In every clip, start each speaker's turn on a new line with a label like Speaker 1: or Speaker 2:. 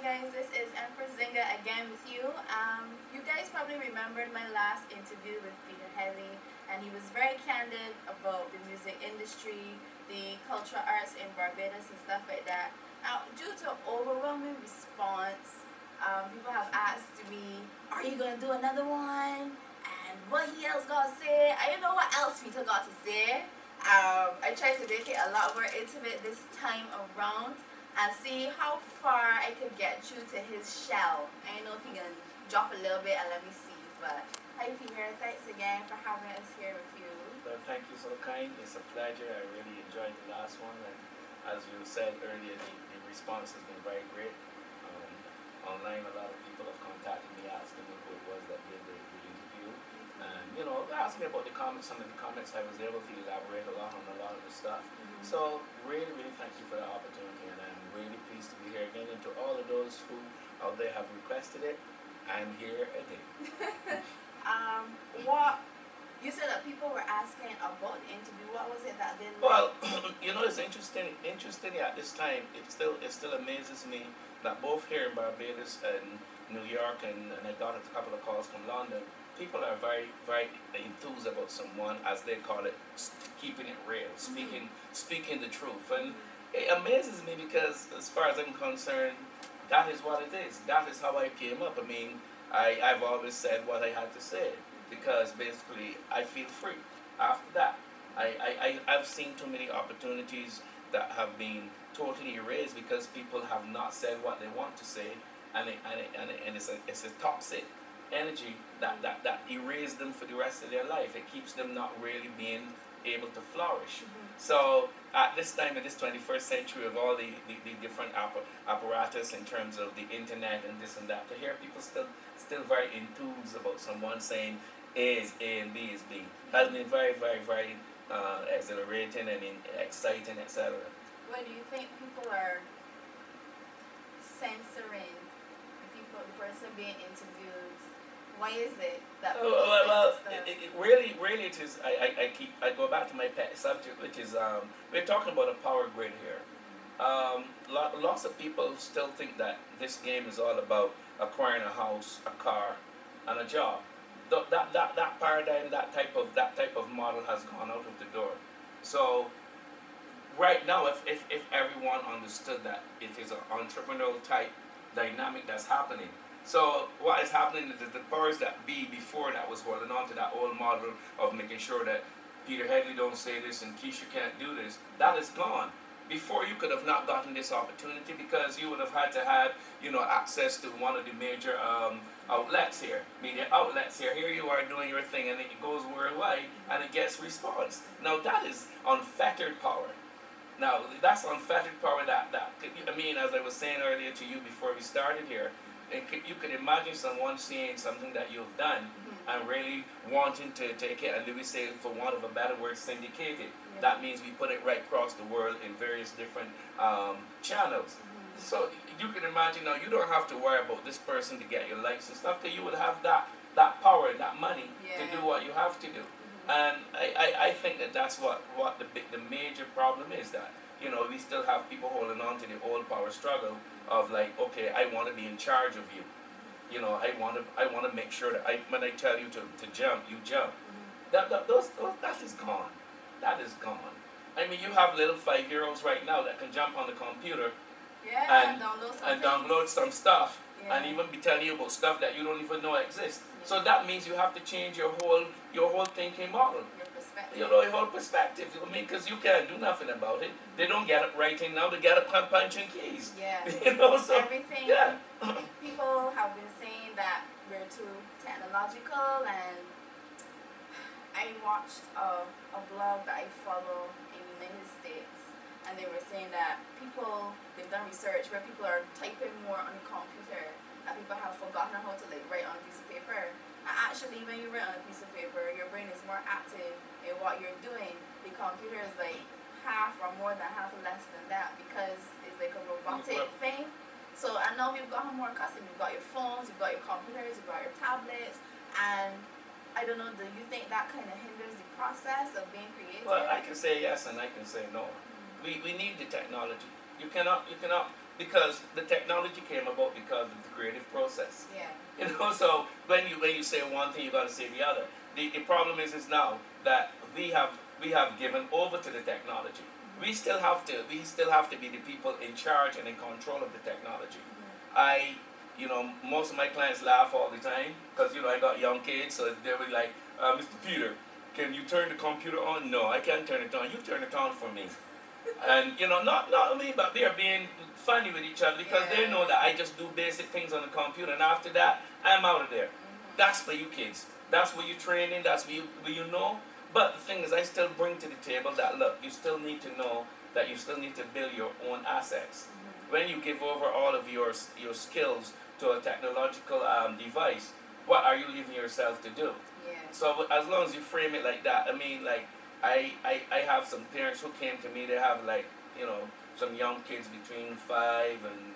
Speaker 1: guys, this is Empress Zingha again with you. You guys probably remembered my last interview with Peter Headley, and he was very candid about the music industry, the cultural arts in Barbados and stuff like that. Due to overwhelming response, people have asked me, are you going to do another one? And what he else got to say? I don't know what else Peter got to say. I tried to make it a lot more intimate this time around and see how far I could get through to his shell. I don't know if he can drop a little bit and let me see. But hi Peter, thanks again for having us here with you.
Speaker 2: Well, thank you so kind. It's a pleasure. I really enjoyed the last one, and as you said earlier, the response has been very great. Online, a lot of people have contacted me asking me who it was that did the interview, and asking me about the comments. Some of the comments I was able to elaborate a lot on a lot of the stuff. So really, really thank you for the opportunity, and I'm really pleased to be here again. And to all of those who out there have requested it, I'm here again.
Speaker 1: What you said that people were asking about the interview. What was it that didn't?
Speaker 2: Well, it's interesting. Interestingly, at this time, it still amazes me that both here in Barbados and New York, and I got a couple of calls from London. People are very, very enthused about someone, as they call it, keeping it real, speaking the truth. And it amazes me because, as far as I'm concerned, that is what it is. That is how I came up. I mean, I've always said what I had to say because basically I feel free. After that, I've seen too many opportunities that have been totally erased because people have not said what they want to say, and it's a toxic energy that erases them for the rest of their life. It keeps them not really being able to flourish. So at this time, in this 21st century, of all the different apparatus in terms of the internet and this and that, to hear people still very enthused about someone saying A is A and B is B has been very, very, very exhilarating and exciting, etc.
Speaker 1: What do you think people are censoring the person being interviewed? Why is it that
Speaker 2: really it is. I go back to my pet subject, which is we're talking about a power grid here. Lots of people still think that this game is all about acquiring a house, a car, and a job. That paradigm, that type of model has gone out of the door. So right now, if everyone understood that it is an entrepreneurial type dynamic that's happening. So what is happening is that the powers that be before that was holding on to that old model of making sure that Peter Headley don't say this and Keisha can't do this, that is gone. Before, you could have not gotten this opportunity because you would have had to have access to one of the major outlets here, media outlets here. Here you are doing your thing and it goes worldwide and it gets response. Now that is unfettered power. Now that's unfettered power that as I was saying earlier to you before we started here, you could imagine someone seeing something that you've done and really wanting to take it, and do we say, for want of a better word, syndicate it. Yeah. That means we put it right across the world in various different channels. So you can imagine now, you don't have to worry about this person to get your likes and stuff, because you would have that power, that money to do what you have to do. And I think that's what the major problem is, that we still have people holding on to the old power struggle of like, okay, I want to be in charge of you. I want to make sure that when I tell you to jump, you jump. That is gone. That is gone. I mean, you have little 5-year-olds right now that can jump on the computer and download some stuff and even be telling you about stuff that you don't even know exists. So that means you have to change your whole thinking model. Your whole perspective. I mean, because you can't do nothing about it. They don't get it writing now. They get it punching keys.
Speaker 1: Yeah.
Speaker 2: So
Speaker 1: everything.
Speaker 2: Yeah.
Speaker 1: People have been saying that we're too technological, and I watched a blog that I follow in the United States, and they were saying that they've done research where people are typing more on the computer, that people have forgotten how to write on a piece of paper. And actually, when you write on a piece of paper, your brain is more active in what you're doing. The computer is half or more than half or less than that, because it's like a robotic thing. So I know we've gotten more accustomed. You've got your phones, you've got your computers, you've got your tablets, and I don't know, do you think that kind of hinders the process of being creative?
Speaker 2: Well, I can say yes and I can say no. We need the technology. You cannot because the technology came about because of the creative process.
Speaker 1: Yeah.
Speaker 2: So when you say one thing, you got to say the other. The problem is now that we have given over to the technology. We still have to be the people in charge and in control of the technology. Most of my clients laugh all the time because I got young kids, so they were like, Mr. Peter, can you turn the computer on? No, I can't turn it on. You turn it on for me. And not me, but they are being funny with each other because they know that I just do basic things on the computer, and after that I'm out of there. That's for you kids. That's what you're training. That's what you know. But the thing is, I still bring to the table that look, you still need to know that you still need to build your own assets. When you give over all of your skills to a technological device, what are you leaving yourself to do?
Speaker 1: Yeah.
Speaker 2: So as long as you frame it like that, I mean, like I have some parents who came to me. They have some young kids between 5 and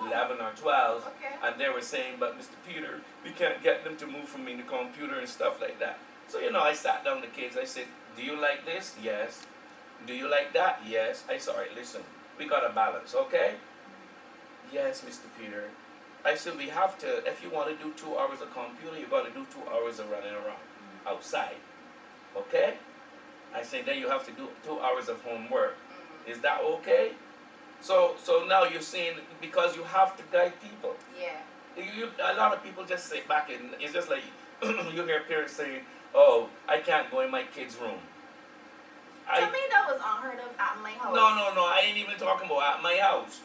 Speaker 2: 11 or 12,
Speaker 1: Okay.
Speaker 2: and they were saying, but Mr. Peter, we can't get them to move from me the computer and stuff like that. So I sat down the kids. I said, do you like this? Yes. Do you like that? Yes. I said, all right, listen, we got a balance, okay? Yes, Mr. Peter. I said, we have to, if you want to do 2 hours of computer, you got to do 2 hours of running around outside, okay? I said, then you have to do 2 hours of homework. Is that okay? So now you're seeing, because you have to guide people.
Speaker 1: Yeah.
Speaker 2: A lot of people just sit back and it's just like, you hear parents saying, oh, I can't go in my kid's room.
Speaker 1: To me, that was unheard of at my house.
Speaker 2: No, I ain't even talking about at my house.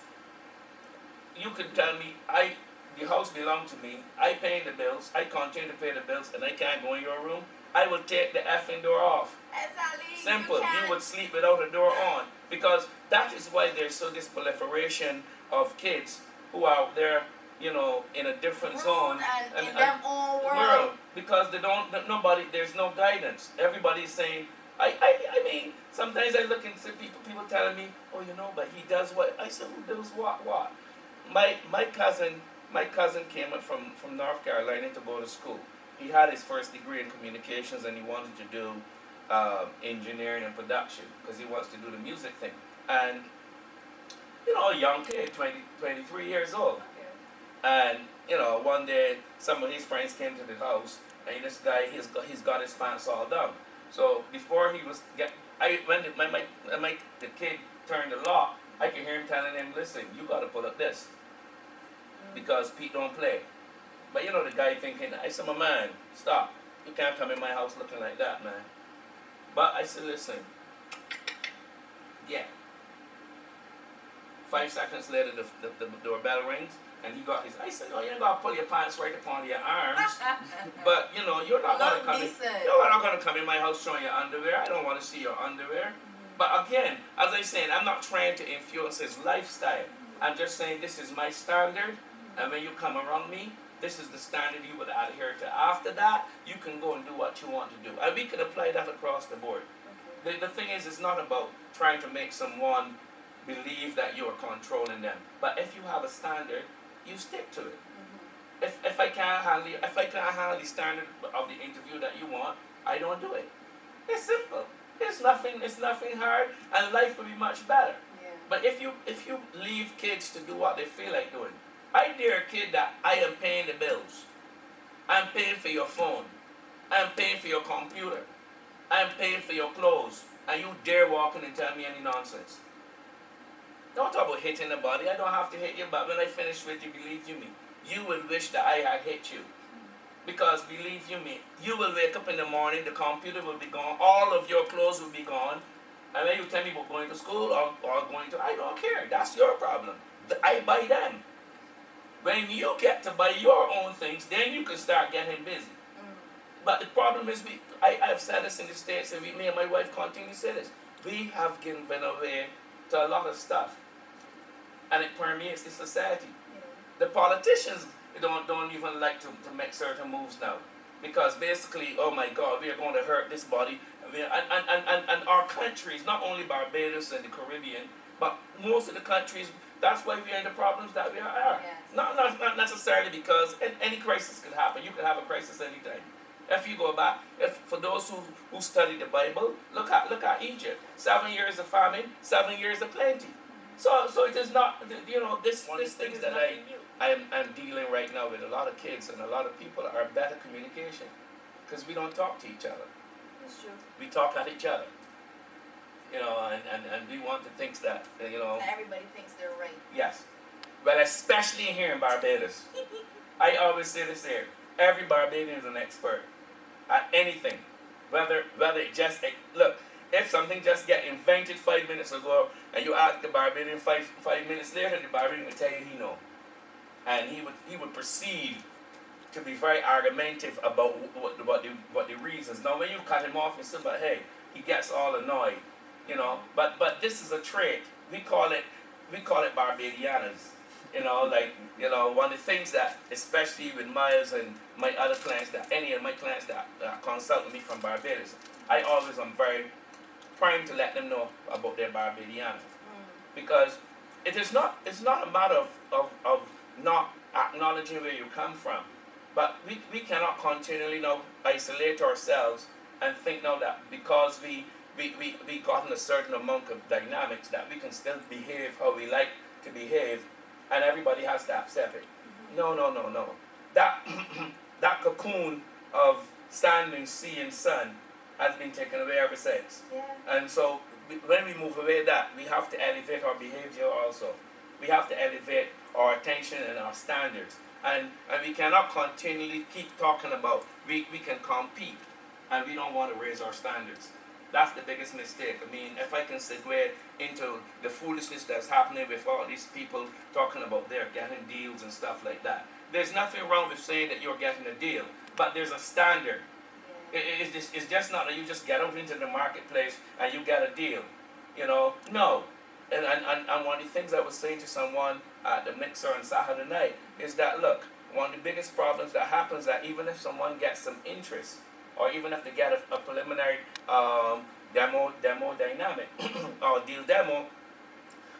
Speaker 2: You could tell me, the house belongs to me, I pay the bills, I continue to pay the bills, and I can't go in your room. I will take the effing door off.
Speaker 1: Exactly.
Speaker 2: Simple. You would sleep without the door on. Because that is why there's this proliferation of kids who are out there, in a different zone.
Speaker 1: And in their own world.
Speaker 2: Because there's no guidance. Everybody's saying, I mean, sometimes I look and see people telling me, oh, but he does what? I said, who does what? My cousin came up from North Carolina to go to school. He had his first degree in communications and he wanted to do engineering and production because he wants to do the music thing. And, a young kid, 23 years old.
Speaker 1: Okay.
Speaker 2: And, one day some of his friends came to the house and this guy, he's got his pants all down. So before he was, when the kid turned the lock, I could hear him telling him, listen, you got to pull up this because Pete don't play. But the guy thinking, I said, my man, stop. You can't come in my house looking like that, man. But I said, listen, yeah. 5 seconds later, the doorbell rings, and he got his, I said, no, you ain't got to pull your pants right upon your arms. But, you're not going to come in. You're not going to come in my house showing your underwear. I don't want to see your underwear. But again, as I said, I'm not trying to influence his lifestyle. I'm just saying this is my standard, and when you come around me, this is the standard you would adhere to. After that, you can go and do what you want to do. And we can apply that across the board. Okay. The thing is, it's not about trying to make someone believe that you are controlling them. But if you have a standard, you stick to it. If I can't handle the standard of the interview that you want, I don't do it. It's simple. It's nothing hard, and life will be much better.
Speaker 1: Yeah.
Speaker 2: But if you leave kids to do what they feel like doing, I dare a kid that I am paying the bills. I'm paying for your phone. I'm paying for your computer. I'm paying for your clothes. And you dare walk in and tell me any nonsense. Don't talk about hitting the body. I don't have to hit you, but when I finish with you, believe you me, you will wish that I had hit you. Because believe you me, you will wake up in the morning, the computer will be gone, all of your clothes will be gone, and then you tell me about going to school or going to, I don't care. That's your problem. I buy them. When you get to buy your own things, then you can start getting busy. But the problem is, I've said this in the States, and me and my wife continue to say this, we have given away to a lot of stuff. And it permeates the society. Yeah. The politicians don't even like to make certain moves now. Because basically, oh my God, we are going to hurt this body. And our countries, not only Barbados and the Caribbean, but most of the countries, that's why we are in the problems that we are.
Speaker 1: Yes.
Speaker 2: Not necessarily because any crisis could happen. You could have a crisis anytime. If you go back, for those who study the Bible, look at Egypt. 7 years of famine, 7 years of plenty. So it is not, this things
Speaker 3: is
Speaker 2: that
Speaker 3: nothing new.
Speaker 2: I'm dealing right now with a lot of kids and a lot of people are better communication because we don't talk to each other.
Speaker 1: It's true.
Speaker 2: We talk at each other, and we want to think that,
Speaker 1: And everybody thinks they're right.
Speaker 2: yes. But especially here in Barbados, I always say this here, every Barbadian is an expert at anything. Whether it just, look, if something just get invented 5 minutes ago and you ask the Barbadian 5 minutes later, the Barbadian will tell you he know. And he would proceed to be very argumentative about what the reasons. Now when you cut him off and say, but hey, he gets all annoyed, But this is a trait. We call it Barbadianas. One of the things that, especially with Miles and my other clients, that any of my clients that consult with me from Barbados, I always am very prime to let them know about their Barbadiana. Because it's not a matter of not acknowledging where you come from. But we cannot continually now isolate ourselves and think now that because we gotten a certain amount of dynamics that we can still behave how we like to behave and everybody has to accept it. No. That cocoon of standing, sea and sun has been taken away ever since.
Speaker 1: Yeah.
Speaker 2: And so when we move away that, we have to elevate our behavior also. We have to elevate our attention and our standards. And we cannot continually keep talking about we can compete and we don't want to raise our standards. That's the biggest mistake. I mean, if I can segue into the foolishness that's happening with all these people talking about they're getting deals and stuff like that. There's nothing wrong with saying that you're getting a deal, but there's a standard. It's just not that you just get out into the marketplace and you get a deal. No. And one of the things I was saying to someone at the mixer on Saturday night is that, look, one of the biggest problems that happens that even if someone gets some interest, or even if they get a preliminary demo dynamic or deal demo,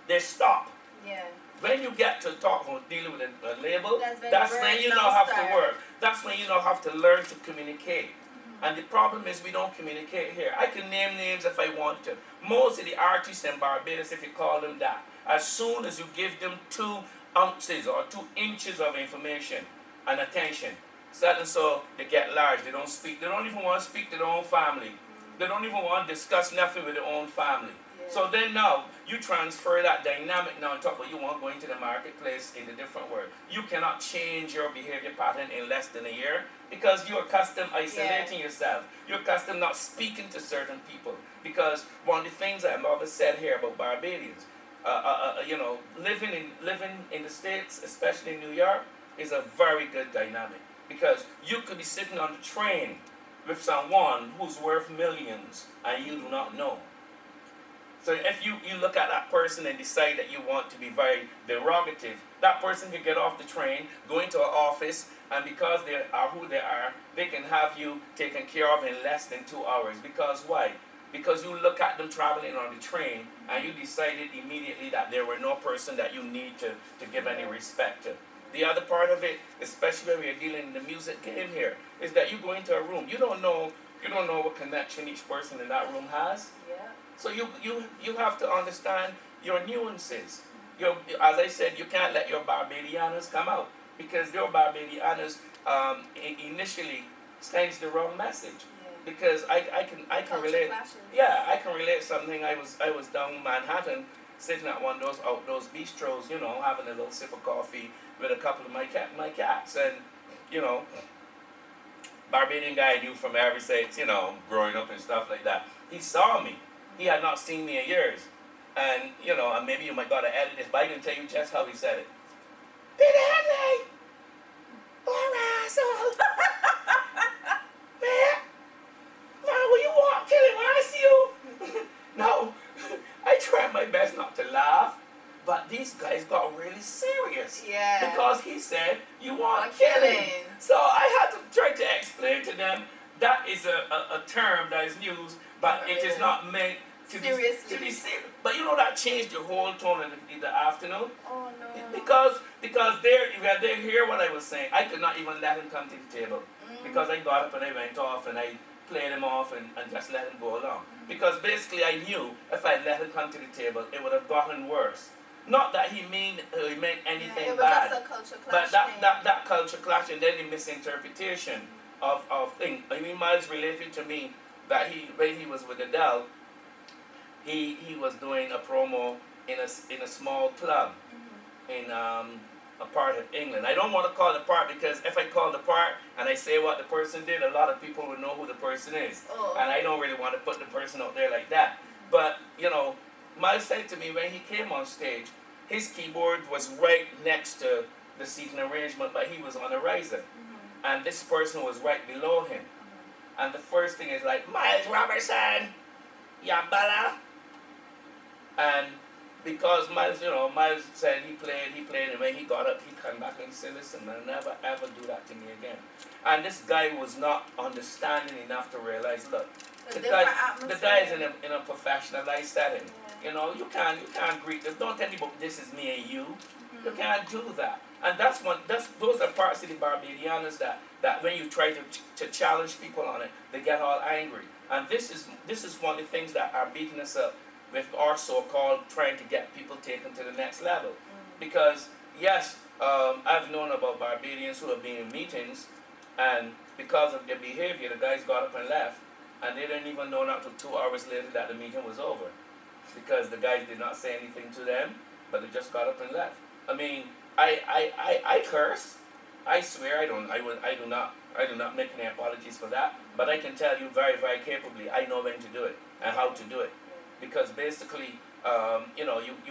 Speaker 2: they stop.
Speaker 1: Yeah.
Speaker 2: When you get to talk or dealing with a label,
Speaker 1: That's
Speaker 2: when you know have to work. That's when you know have to learn to communicate. And the problem is we don't communicate here. I can name names if I want to. Most of the artists in Barbados, if you call them that, as soon as you give them 2 ounces or 2 inches of information and attention, so they get large. They don't speak. They don't even want to speak to their own family. They don't even want to discuss nothing with their own family. Yeah. So then now you transfer that dynamic now on top of you want to go into the marketplace in a different world. You cannot change your behavior pattern in less than a year because you're accustomed isolating yourself. You're accustomed not speaking to certain people. Because one of the things that I've always said here about Barbadians, living in the States, especially in New York, is a very good dynamic. Because you could be sitting on the train with someone who's worth millions and you do not know. So if you look at that person and decide that you want to be very derogative, that person can get off the train, go into an office, and because they are who they are, they can have you taken care of in less than 2 hours. Because why? Because you look at them traveling on the train and you decided immediately that there were no person that you need to give any respect to. The other part of it, especially when we are dealing in the music game here, is that you go into a room. You don't know what connection each person in that room has.
Speaker 1: Yeah.
Speaker 2: So you have to understand your nuances. As I said, you can't let your Barbadianas come out because your Barbadianas initially sends the wrong message. Yeah. Because I can relate. Yeah, I can relate something. I was down in Manhattan, sitting at one of those bistros, having a little sip of coffee with a couple of my cats, and Barbadian guy I knew from every States, growing up and stuff like that. He saw me. He had not seen me in years, and and maybe you might gotta edit this, but I can tell you just how he said it. Peter Headley, alright, so man, will you walk till him? I see you. No, I tried my best not to laugh. But these guys got really serious.
Speaker 1: Yeah.
Speaker 2: Because he said, you want killing. So I had to try to explain to them that is a term that is used, but it is not meant to be serious. But that changed the whole tone in the afternoon.
Speaker 1: Oh no.
Speaker 2: Because they hear what I was saying, I could not even let him come to the table. Because I got up and I went off and I played him off and just let him go along. Because basically I knew if I let him come to the table, it would have gotten worse. Not that he meant anything
Speaker 1: it was
Speaker 2: bad,
Speaker 1: just a culture
Speaker 2: but
Speaker 1: clash
Speaker 2: that culture clash and then the misinterpretation of things. I mean, Miles related to me that when he was with Adele, he was doing a promo in a small club in a part of England. I don't want to call the part because if I call the part and I say what the person did, a lot of people would know who the person is.
Speaker 1: Oh.
Speaker 2: And I don't really want to put the person out there like that. But, you know, Miles said to me when he came on stage, his keyboard was right next to the seating arrangement, but he was on a riser. And this person was right below him. And the first thing is like, Miles Robertson, Yambala. And because Miles said he played, and when he got up, he came back and he said, listen, man, never ever do that to me again. And this guy was not understanding enough to realize, look, the guy is in a professionalized setting. Yeah. You know, you can't greet them. Don't tell me about this is me and you. You can't do that. And those are parts of the Barbadians that when you try to challenge people on it, they get all angry. And this is one of the things that are beating us up with our so-called trying to get people taken to the next level. Because yes, I've known about Barbadians who have been in meetings, and because of their behavior, the guys got up and left, and they didn't even know not until 2 hours later that the meeting was over, because the guys did not say anything to them, but they just got up and left. I mean, I curse. I swear I do not make any apologies for that, but I can tell you very, very capably, I know when to do it and how to do it. Because basically, you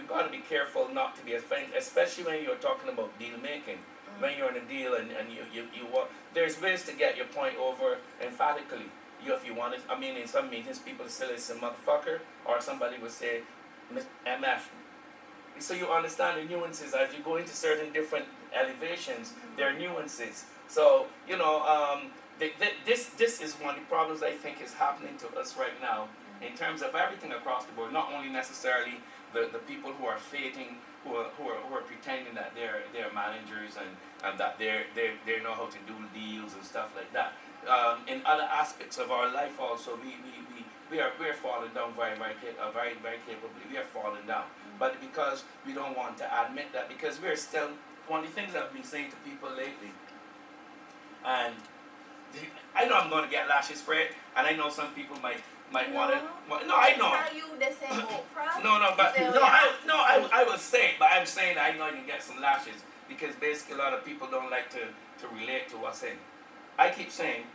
Speaker 2: got to be careful not to be offended, especially when you're talking about deal making. When you're in a deal and you want, there's ways to get your point over emphatically. If you want it, I mean, in some meetings, people say it's a motherfucker, or somebody would say MF. So you understand the nuances as you go into certain different elevations. There are nuances. So this is one of the problems I think is happening to us right now. In terms of everything across the board, not only necessarily the people who are faking, who are pretending that they're managers and that they know how to do deals and stuff like that. In other aspects of our life also, we are falling down very capably. We are falling down, but because we don't want to admit that, because we're still one of the things I've been saying to people lately, and I know I'm going to get lashes for it, and I know some people might want to. No, I know.
Speaker 1: Tell you the same Oprah.
Speaker 2: I will say it, but I'm saying I know you can get some lashes because basically a lot of people don't like to relate to what's in. I keep saying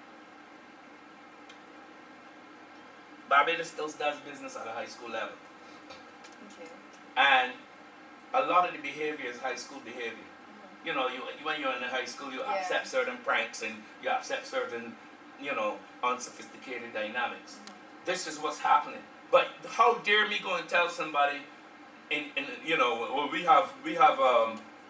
Speaker 2: Barbados still does business at a high school level.
Speaker 1: Okay.
Speaker 2: And a lot of the behavior is high school behavior. You know, when you're in high school, you accept certain pranks and you accept certain, unsophisticated dynamics. This is what's happening. But how dare me go and tell somebody, we have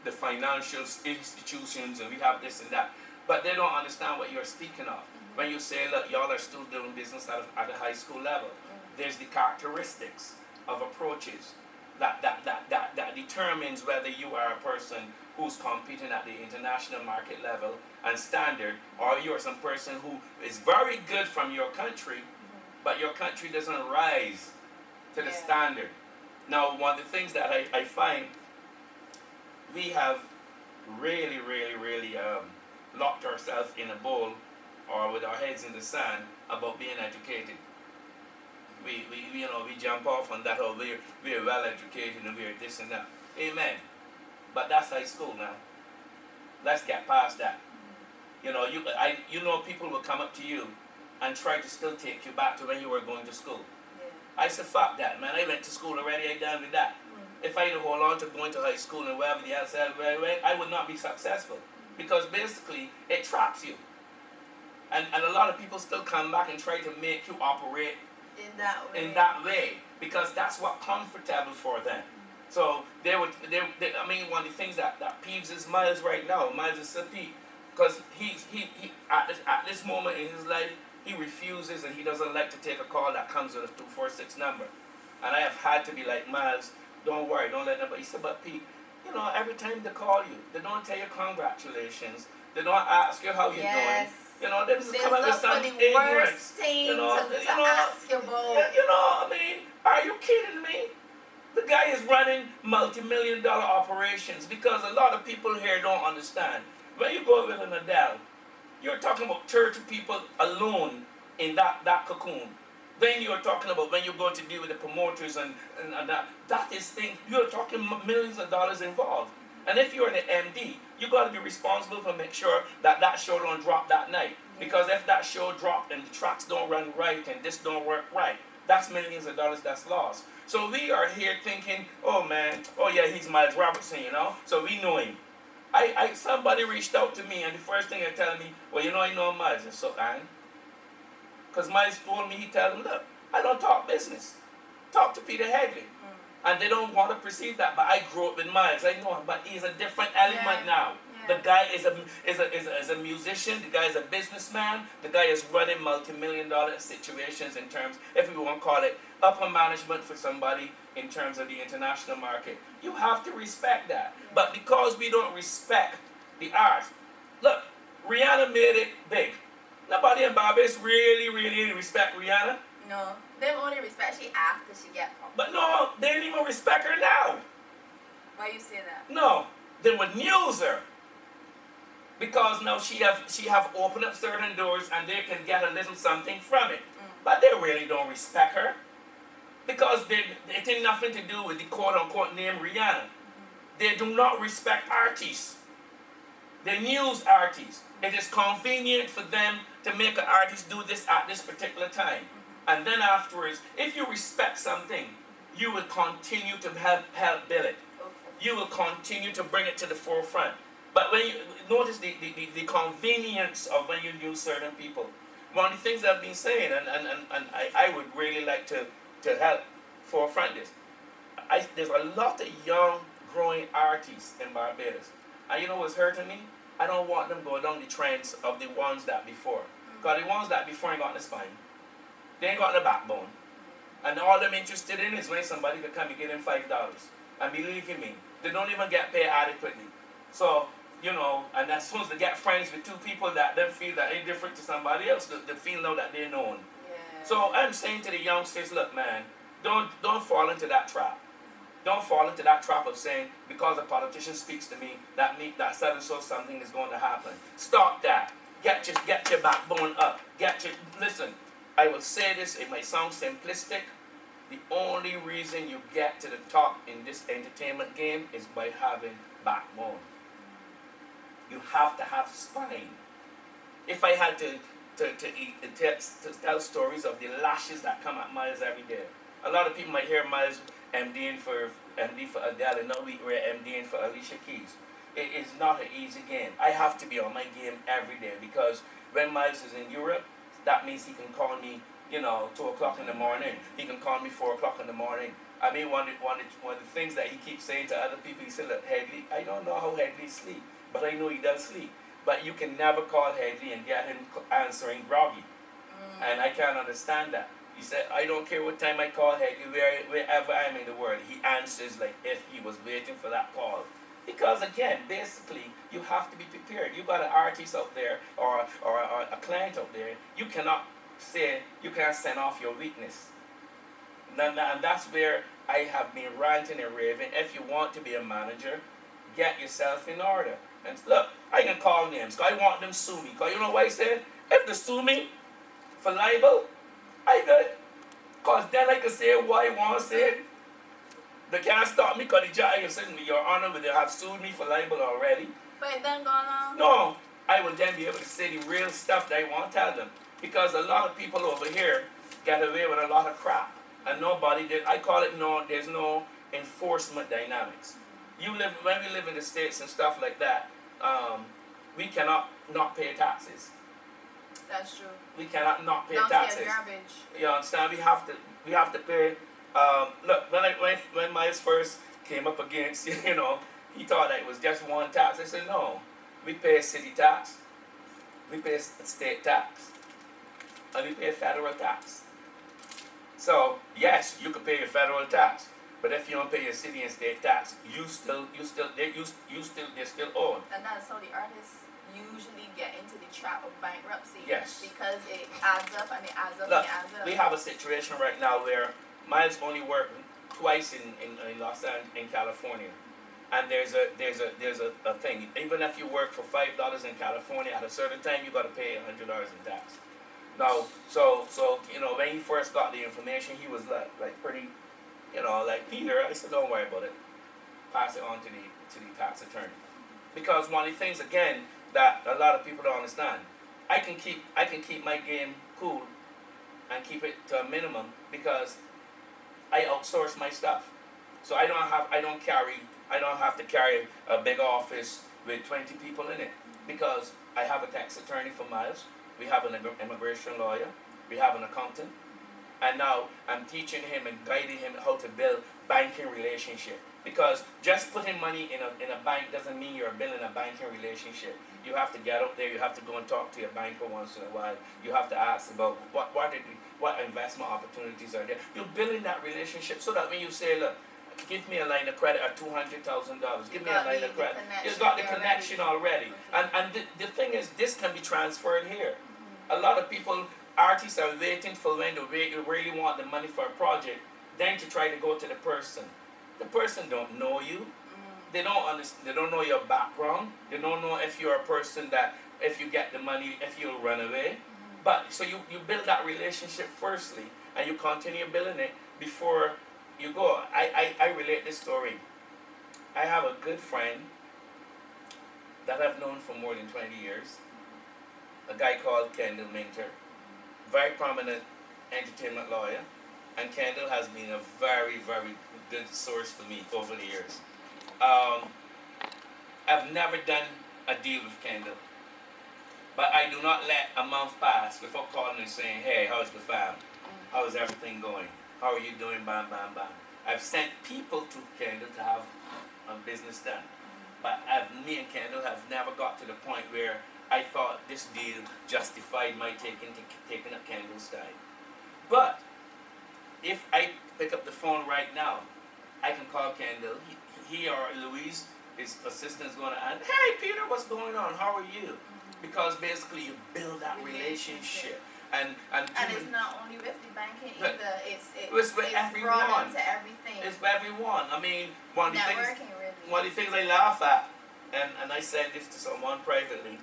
Speaker 2: the financial institutions and we have this and that, but they don't understand what you're speaking of. When you say, look, y'all are still doing business at a high school level, there's the characteristics of approaches that determines whether you are a person who's competing at the international market level and standard, or you're some person who is very good from your country, but your country doesn't rise to the standard. Now, one of the things that I find, we have really locked ourselves in a bowl or with our heads in the sand about being educated. We jump off on that, oh, we're well educated and we're this and that. Amen. But that's high school now. Let's get past that. People will come up to you and try to still take you back to when you were going to school. I said, fuck that, man. I went to school already. I done with that. If I had to hold on to going to high school and wherever the else I would not be successful. Because basically, it traps you. And a lot of people still come back and try to make you operate in that way. Because that's what's comfortable for them. So one of the things that peeves is Miles right now. Miles is a peeve. Because he at this moment in his life, he refuses and he doesn't like to take a call that comes with a 246 number. And I have had to be like, Miles, don't worry, don't let nobody. He said, but Pete, every time they call you, they don't tell you congratulations. They don't ask you how you're doing. They just come up with some ignorance.
Speaker 1: To ask you about.
Speaker 2: Are you kidding me? The guy is running multi-million-dollar operations because a lot of people here don't understand. When you go with an Adele, you're talking about 30 people alone in that cocoon. Then you're talking about when you go to deal with the promoters and that is thing, you're talking millions of dollars involved. And if you're an MD, you got to be responsible for make sure that show don't drop that night. Because if that show drop and the tracks don't run right and this don't work right, that's millions of dollars that's lost. So we are here thinking, oh man, oh yeah, he's Miles Robertson, you know, so we know him. Somebody reached out to me and the first thing they tell me, well, you know, I know Miles. And so, because Miles told me, he tell him, look, I don't talk business. Talk to Peter Headley. And they don't want to perceive that, but I grew up with Miles. I know him, but he's a different element now. The guy is a musician. The guy is a businessman. The guy is running multi-million-dollar situations in terms, if we want to call it, upper management for somebody in terms of the international market. You have to respect that. But because we don't respect the arts, look, Rihanna made it big. Nobody in Barbados really respect Rihanna.
Speaker 1: No, they only respect she after she get home.
Speaker 2: But no, they didn't even respect her now.
Speaker 1: Why you say that?
Speaker 2: No, they would use her. Because now she have opened up certain doors and they can get a little something from it. But they really don't respect her. Because it ain't nothing to do with the quote-unquote name Rihanna. They do not respect artists. They news artists. It is convenient for them to make an artist do this at this particular time. And then afterwards, if you respect something, you will continue to help build it. You will continue to bring it to the forefront. But when you notice the convenience of when you use certain people, one of the things I've been saying, and I would really like to help forefront this. There's a lot of young, growing artists in Barbados. And you know what's hurting me? I don't want them go down the trends of the ones that before. Because the ones that before ain't got the spine. They ain't got the backbone. And all them interested in is when somebody could come and give them $5. And believe you me, they don't even get paid adequately. So, you know, and as soon as they get friends with two people that them feel that they're different to somebody else, they feel now that they're known. Yeah. So I'm saying to the youngsters, look man, don't fall into that trap. Don't fall into that trap of saying, because a politician speaks to me, that so something is going to happen. Stop that. Get your backbone up. Listen, I will say this, it might sound simplistic. The only reason you get to the top in this entertainment game is by having backbone. You have to have spine. If I had to tell stories of the lashes that come at Miles every day, a lot of people might hear Miles MDing for Adele, and now we're MDing for Alicia Keys. It is not an easy game. I have to be on my game every day because when Miles is in Europe, that means he can call me, 2 o'clock in the morning. He can call me 4 o'clock in the morning. I mean, one of the things that he keeps saying to other people, he said, look, Headley, I don't know how Headley sleep, but I know he does sleep. But you can never call Headley and get him answering groggy. And I can't understand that. He said, I don't care what time I call Headley, wherever I'm in the world, he answers like if he was waiting for that call. Because again, basically, you have to be prepared. You got an artist out there or a client out there, you cannot send off your weakness. And that's where I have been ranting and raving. If you want to be a manager, get yourself in order. And look, I can call names, because I want them to sue me. Because you know what I said? If they sue me for libel, I good. Because then I can say what I want to say. They can't stop me because the judge is saying, Your Honor, they have sued me for libel already.
Speaker 1: But it done gone on?
Speaker 2: No, I will then be able to say the real stuff that I want to tell them. Because a lot of people over here get away with a lot of crap. And nobody did. I call it there's no enforcement dynamics. When we live in the States and stuff like that, we cannot not pay taxes.
Speaker 1: That's true.
Speaker 2: We cannot not pay
Speaker 1: Don't
Speaker 2: taxes.
Speaker 1: Pay garbage.
Speaker 2: You understand? We have to pay. Look, when Miles first came up against, he thought that it was just one tax. I said, no, we pay city tax, we pay state tax, and we pay federal tax. So yes, you can pay your federal tax, but if you don't pay your city and state tax, they're still owed.
Speaker 1: And that's how the artists usually get into the trap of bankruptcy.
Speaker 2: Yes.
Speaker 1: Because it adds up and it adds up
Speaker 2: Look,
Speaker 1: and it adds up.
Speaker 2: We have a situation right now where Miles only worked twice in Los Angeles, in California, and there's a thing. Even if you work for $5 in California, at a certain time you got to pay $100 in tax. Now, so when he first got the information, he was like pretty, like Peter. I said, don't worry about it. Pass it on to the tax attorney, because one of the things again that a lot of people don't understand, I can keep my game cool and keep it to a minimum because I outsource my stuff. So I don't have to carry a big office with 20 people in it, because I have a tax attorney for Miles, we have an immigration lawyer, we have an accountant, and now I'm teaching him and guiding him how to build banking relationship. Because just putting money in a bank doesn't mean you're building a banking relationship. You have to get out there, you have to go and talk to your banker once in a while. You have to ask about what investment opportunities are there. You're building that relationship so that when you say, look, give me a line of credit at $200,000, give me a line of credit. You've got the connection already. And the thing is, this can be transferred here. A lot of people, artists are waiting for when they really want the money for a project, then to try to go to the person. The person don't know you. They don't understand. They don't know your background. They don't know if you're a person that if you get the money, if you'll run away. But so you build that relationship firstly, and you continue building it before you go. I relate this story. I have a good friend that I've known for more than 20 years. A guy called Kendall Minter, very prominent entertainment lawyer, and Kendall has been a very, very good source for me over the years. I've never done a deal with Kendall, but I do not let a month pass without calling and saying, hey, how's the fam? How's everything going? How are you doing? Bam, bam, bam. I've sent people to Kendall to have a business done, but me and Kendall have never got to the point where I thought this deal justified my taking up Kendall's time. But if I pick up the phone right now, I can call Kendall. He or Louise, his assistant, is going to ask, hey, Peter, what's going on? How are you? Because basically you build that relationship. And
Speaker 1: it's not only with the banking either. It's
Speaker 2: with everyone.
Speaker 1: Broad into everything.
Speaker 2: It's for everyone. I mean, one of the things I laugh at, and I said this to someone privately,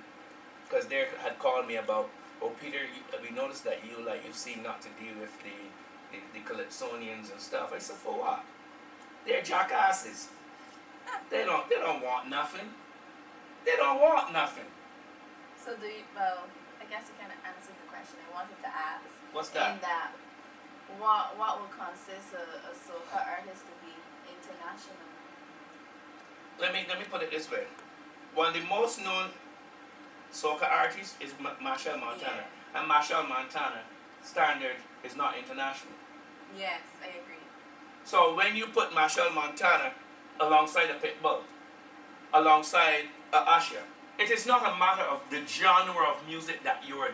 Speaker 2: because they had called me about, oh, Peter, we noticed that you seem not to deal with the Calypsonians and stuff. I said, for what? They're jackasses. They don't want nothing. They don't want nothing.
Speaker 1: So I guess you kind of answered the question I wanted to ask.
Speaker 2: What's that?
Speaker 1: In that, what would consist a soca artist to be international?
Speaker 2: Let me put it this way. One of the most known soca artists is Machel Montana. Yeah. And Machel Montana standard is not international.
Speaker 1: Yes, I agree.
Speaker 2: So when you put Machel Montana alongside a Pitbull, alongside a Usher, it is not a matter of the genre of music that you're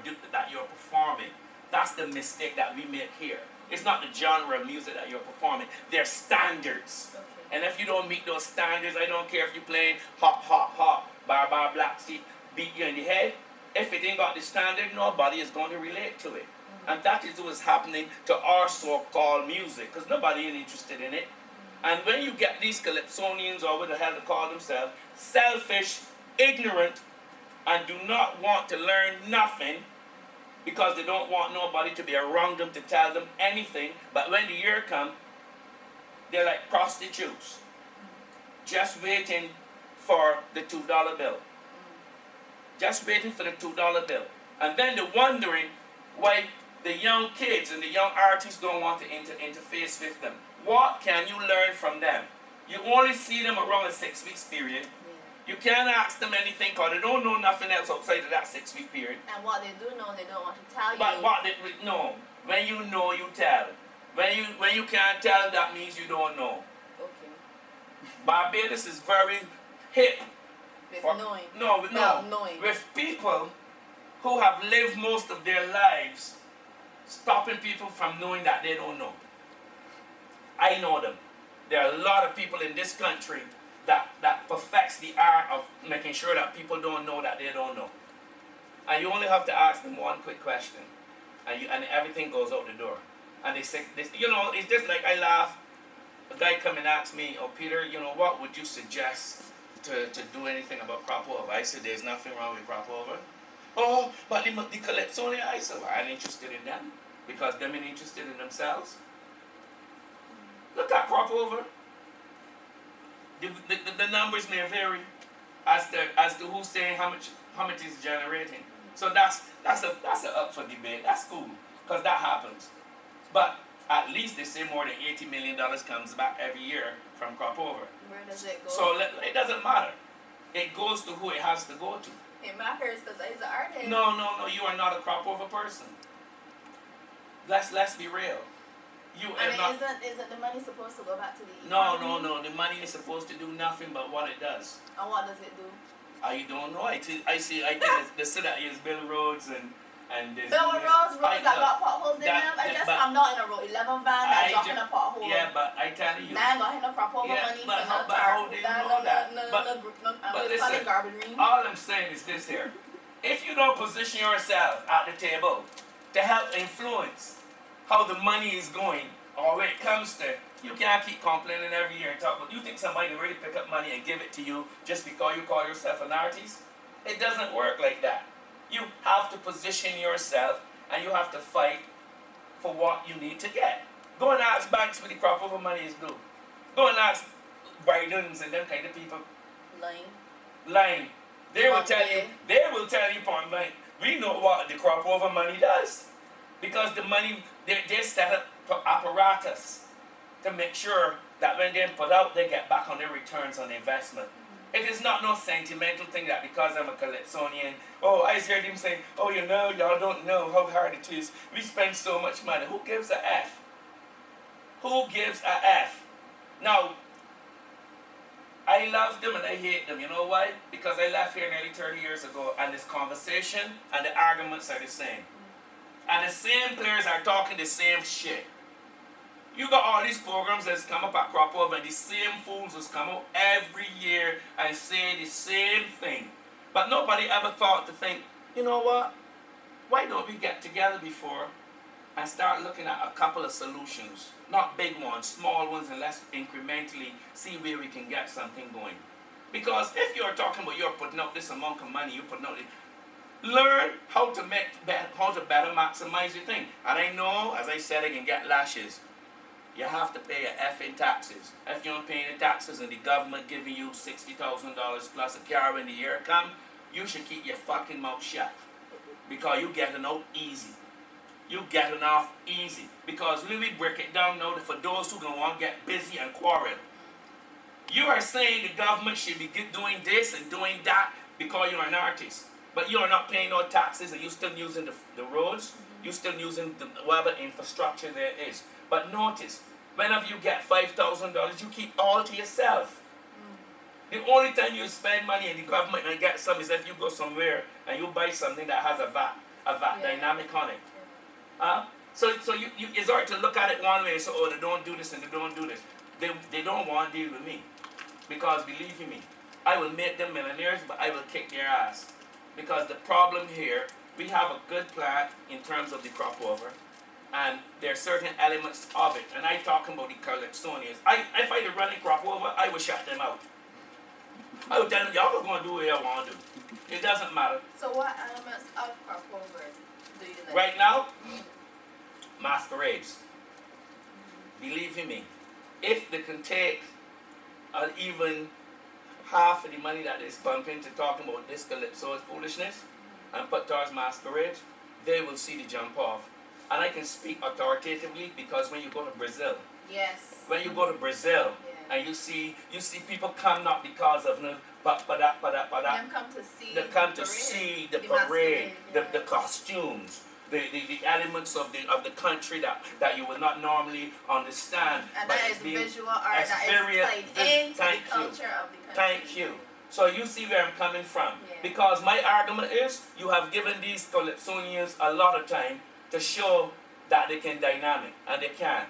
Speaker 2: performing. That's the mistake that we make here. It's not the genre of music that you're performing. They're standards. Okay. And if you don't meet those standards, I don't care if you're playing hop, hop, hop, bar, bar, black, see, beat you in the head. If it ain't got the standard, nobody is going to relate to it. Mm-hmm. And that is what's happening to our so-called music, because nobody is interested in it. Mm-hmm. And when you get these Calypsonians, or what the hell they call themselves, selfish, ignorant, and do not want to learn nothing, because they don't want nobody to be around them to tell them anything, but when the year comes, they're like prostitutes, just waiting for the $2 bill. Just waiting for the $2 bill. And then they're wondering why the young kids and the young artists don't want to interface with them. What can you learn from them? You only see them around a 6 week period. You can't ask them anything because they don't know nothing else outside of that 6 week period.
Speaker 1: And what they do know, they don't want to tell you.
Speaker 2: But what they know, when you know, you tell. When you can't tell, that means you don't know.
Speaker 1: Okay.
Speaker 2: Barbados is very hip.
Speaker 1: With knowing.
Speaker 2: Knowing. With people who have lived most of their lives stopping people from knowing that they don't know. I know them. There are a lot of people in this country that perfects the art of making sure that people don't know that they don't know. And you only have to ask them one quick question, and everything goes out the door. And they say, it's just like I laugh a guy come and ask me, oh Peter, you know, what would you suggest to do anything about crop over? I said, there's nothing wrong with crop over. Oh, but the collectors, I said, well, I'm interested in them because them ain't interested in themselves. Look at crop over. The numbers may vary as to who's saying how much is generating. So that's a up for debate. That's cool because that happens. But at least they say more than $80 million comes back every year from crop over.
Speaker 1: Where does it go?
Speaker 2: So it doesn't matter. It goes to who it has to go to.
Speaker 1: It matters because it's an artist.
Speaker 2: No, you are not a crop over person. Let's be real.
Speaker 1: Isn't the money supposed to go back to the
Speaker 2: economy? No. The money is supposed to do nothing but what it does.
Speaker 1: And what does it do?
Speaker 2: I don't know. I think they say that is build roads and
Speaker 1: build roads that got potholes in them. I'm not in a road 11 van that dropped in a pothole.
Speaker 2: Yeah, but I tell you.
Speaker 1: Man got him a crop over money for no
Speaker 2: how do you know that? But listen, all I'm saying is this here. If you don't position yourself at the table to help influence how the money is going or where it comes to, you can't keep complaining every year and talk about, you think somebody can really pick up money and give it to you just because you call yourself an artist? It doesn't work like that. You have to position yourself and you have to fight for what you need to get. Go and ask banks where the crop over money is due. Go and ask Bidens and them kind of people. Lying. They will tell you point blank, we know what the crop over money does. Because the money, they set up apparatus to make sure that when they put out, they get back on their returns on investment. It is not no sentimental thing that because I'm a Calypsonian, I heard him saying, y'all don't know how hard it is. We spend so much money. Who gives a F? Who gives a F? Now, I love them and I hate them. You know why? Because I left here nearly 30 years ago and this conversation and the arguments are the same. And the same players are talking the same shit. You got all these programs that's come up at crop over and the same fools that's come out every year and say the same thing. But nobody ever thought to think, you know what? Why don't we get together before and start looking at a couple of solutions? Not big ones, small ones, and let's incrementally see where we can get something going. Because if you're talking about you're putting out this amount of money, you're putting out it, learn how to better maximize your thing. And I know, as I said, I can get lashes. You have to pay your effing taxes. If you don't pay the taxes and the government giving you $60,000 plus a car when the year come, you should keep your fucking mouth shut. Because you getting out easy. You getting off easy. Because when we break it down now, for those who gonna want to get busy and quarrel, you are saying the government should be doing this and doing that because you're an artist. But you're not paying no taxes and you're still using the roads, you're still using whatever infrastructure there is. But notice, whenever you get $5,000, you keep all to yourself. The only time you spend money in the government and get some is if you go somewhere and you buy something that has a VAT dynamic on it. So you it's hard to look at it one way and say, they don't do this and they don't do this. They don't want to deal with me. Because believe me, I will make them millionaires, but I will kick their ass. Because the problem here, we have a good plan in terms of the crop over, and there are certain elements of it. And I'm talking about the Calypsonians. If I had run the crop over, I would shut them out. I would tell them, y'all are going to do what y'all want to do. It doesn't matter.
Speaker 1: So what elements of crop over do you like?
Speaker 2: Right now, masquerades. Believe in me, if they can take even half of the money that they spunk into talking about this Calypso's foolishness and put towards masquerades, they will see the jump off. And I can speak authoritatively because when you go to Brazil, when you go to Brazil and you see people come not because of them, but that. They come to see the parade, the costumes, the elements of the country that you will not normally understand.
Speaker 1: And that is visual art that is tied into the culture of the country.
Speaker 2: Thank you. So you see where I'm coming from. Yeah. Because my argument is, you have given these Calypsonians a lot of time to show that they can dynamic, and they can.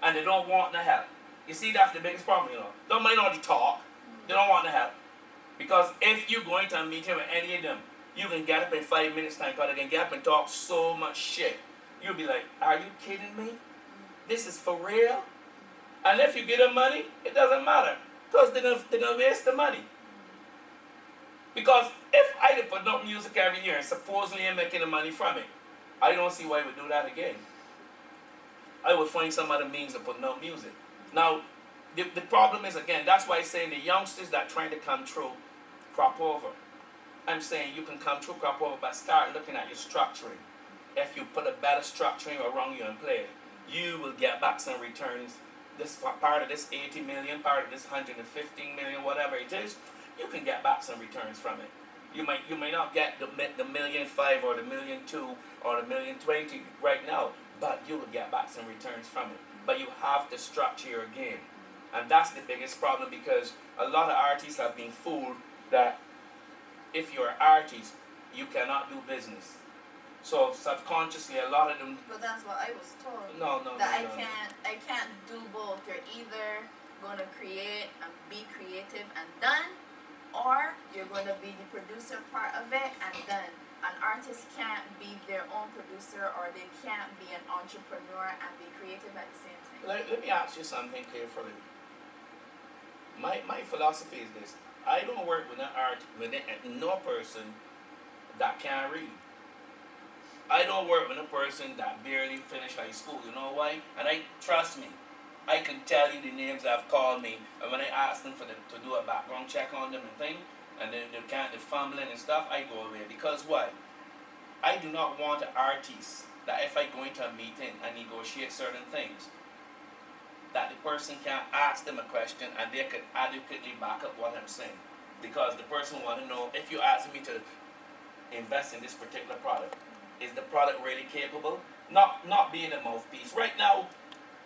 Speaker 2: And they don't want the help. You see, that's the biggest problem, Don't mind all the talk. They don't want the help. Because if you're going to a meeting with any of them, you can get up in 5 minutes time, because they can get up and talk so much shit. You'll be like, are you kidding me? This is for real? And if you give them money, it doesn't matter. Because they're gonna waste the money. Because if I put out music every year and supposedly I'm making the money from it, I don't see why we do that again. I would find some other means of putting out music. Now, the problem is, again, that's why I'm saying the youngsters that trying to come through crop over. I'm saying you can come through crop over, but start looking at your structuring. If you put a better structuring around you and play it, you will get back some returns. This part of this 80 million, part of this 115 million, whatever it is, you can get back some returns from it. You may not get the $1.5 million or the $1.2 million or the $1.20 million right now, but you will get back some returns from it. But you have to structure your game. And that's the biggest problem, because a lot of artists have been fooled that if you're an artist, you cannot do business. So subconsciously, a lot of them.
Speaker 1: But that's what I was told.
Speaker 2: No.
Speaker 1: I can't do both. You're either gonna create and be creative and done, or you're gonna be the producer part of it and done. An artist can't be their own producer, or they can't be an entrepreneur and be creative at the same time.
Speaker 2: Let me ask you something carefully. My philosophy is this: I don't work with no person that can't read. I don't work with a person that barely finished high school. You know why? And trust me, I can tell you the names that have called me, and when I ask them to do a background check on them and thing, and then they're fumbling and stuff, I go away. Because why? I do not want an artist that if I go into a meeting and negotiate certain things, that the person can ask them a question and they can adequately back up what I'm saying. Because the person want to know, if you ask me to invest in this particular product, is the product really capable? Not being a mouthpiece. Right now,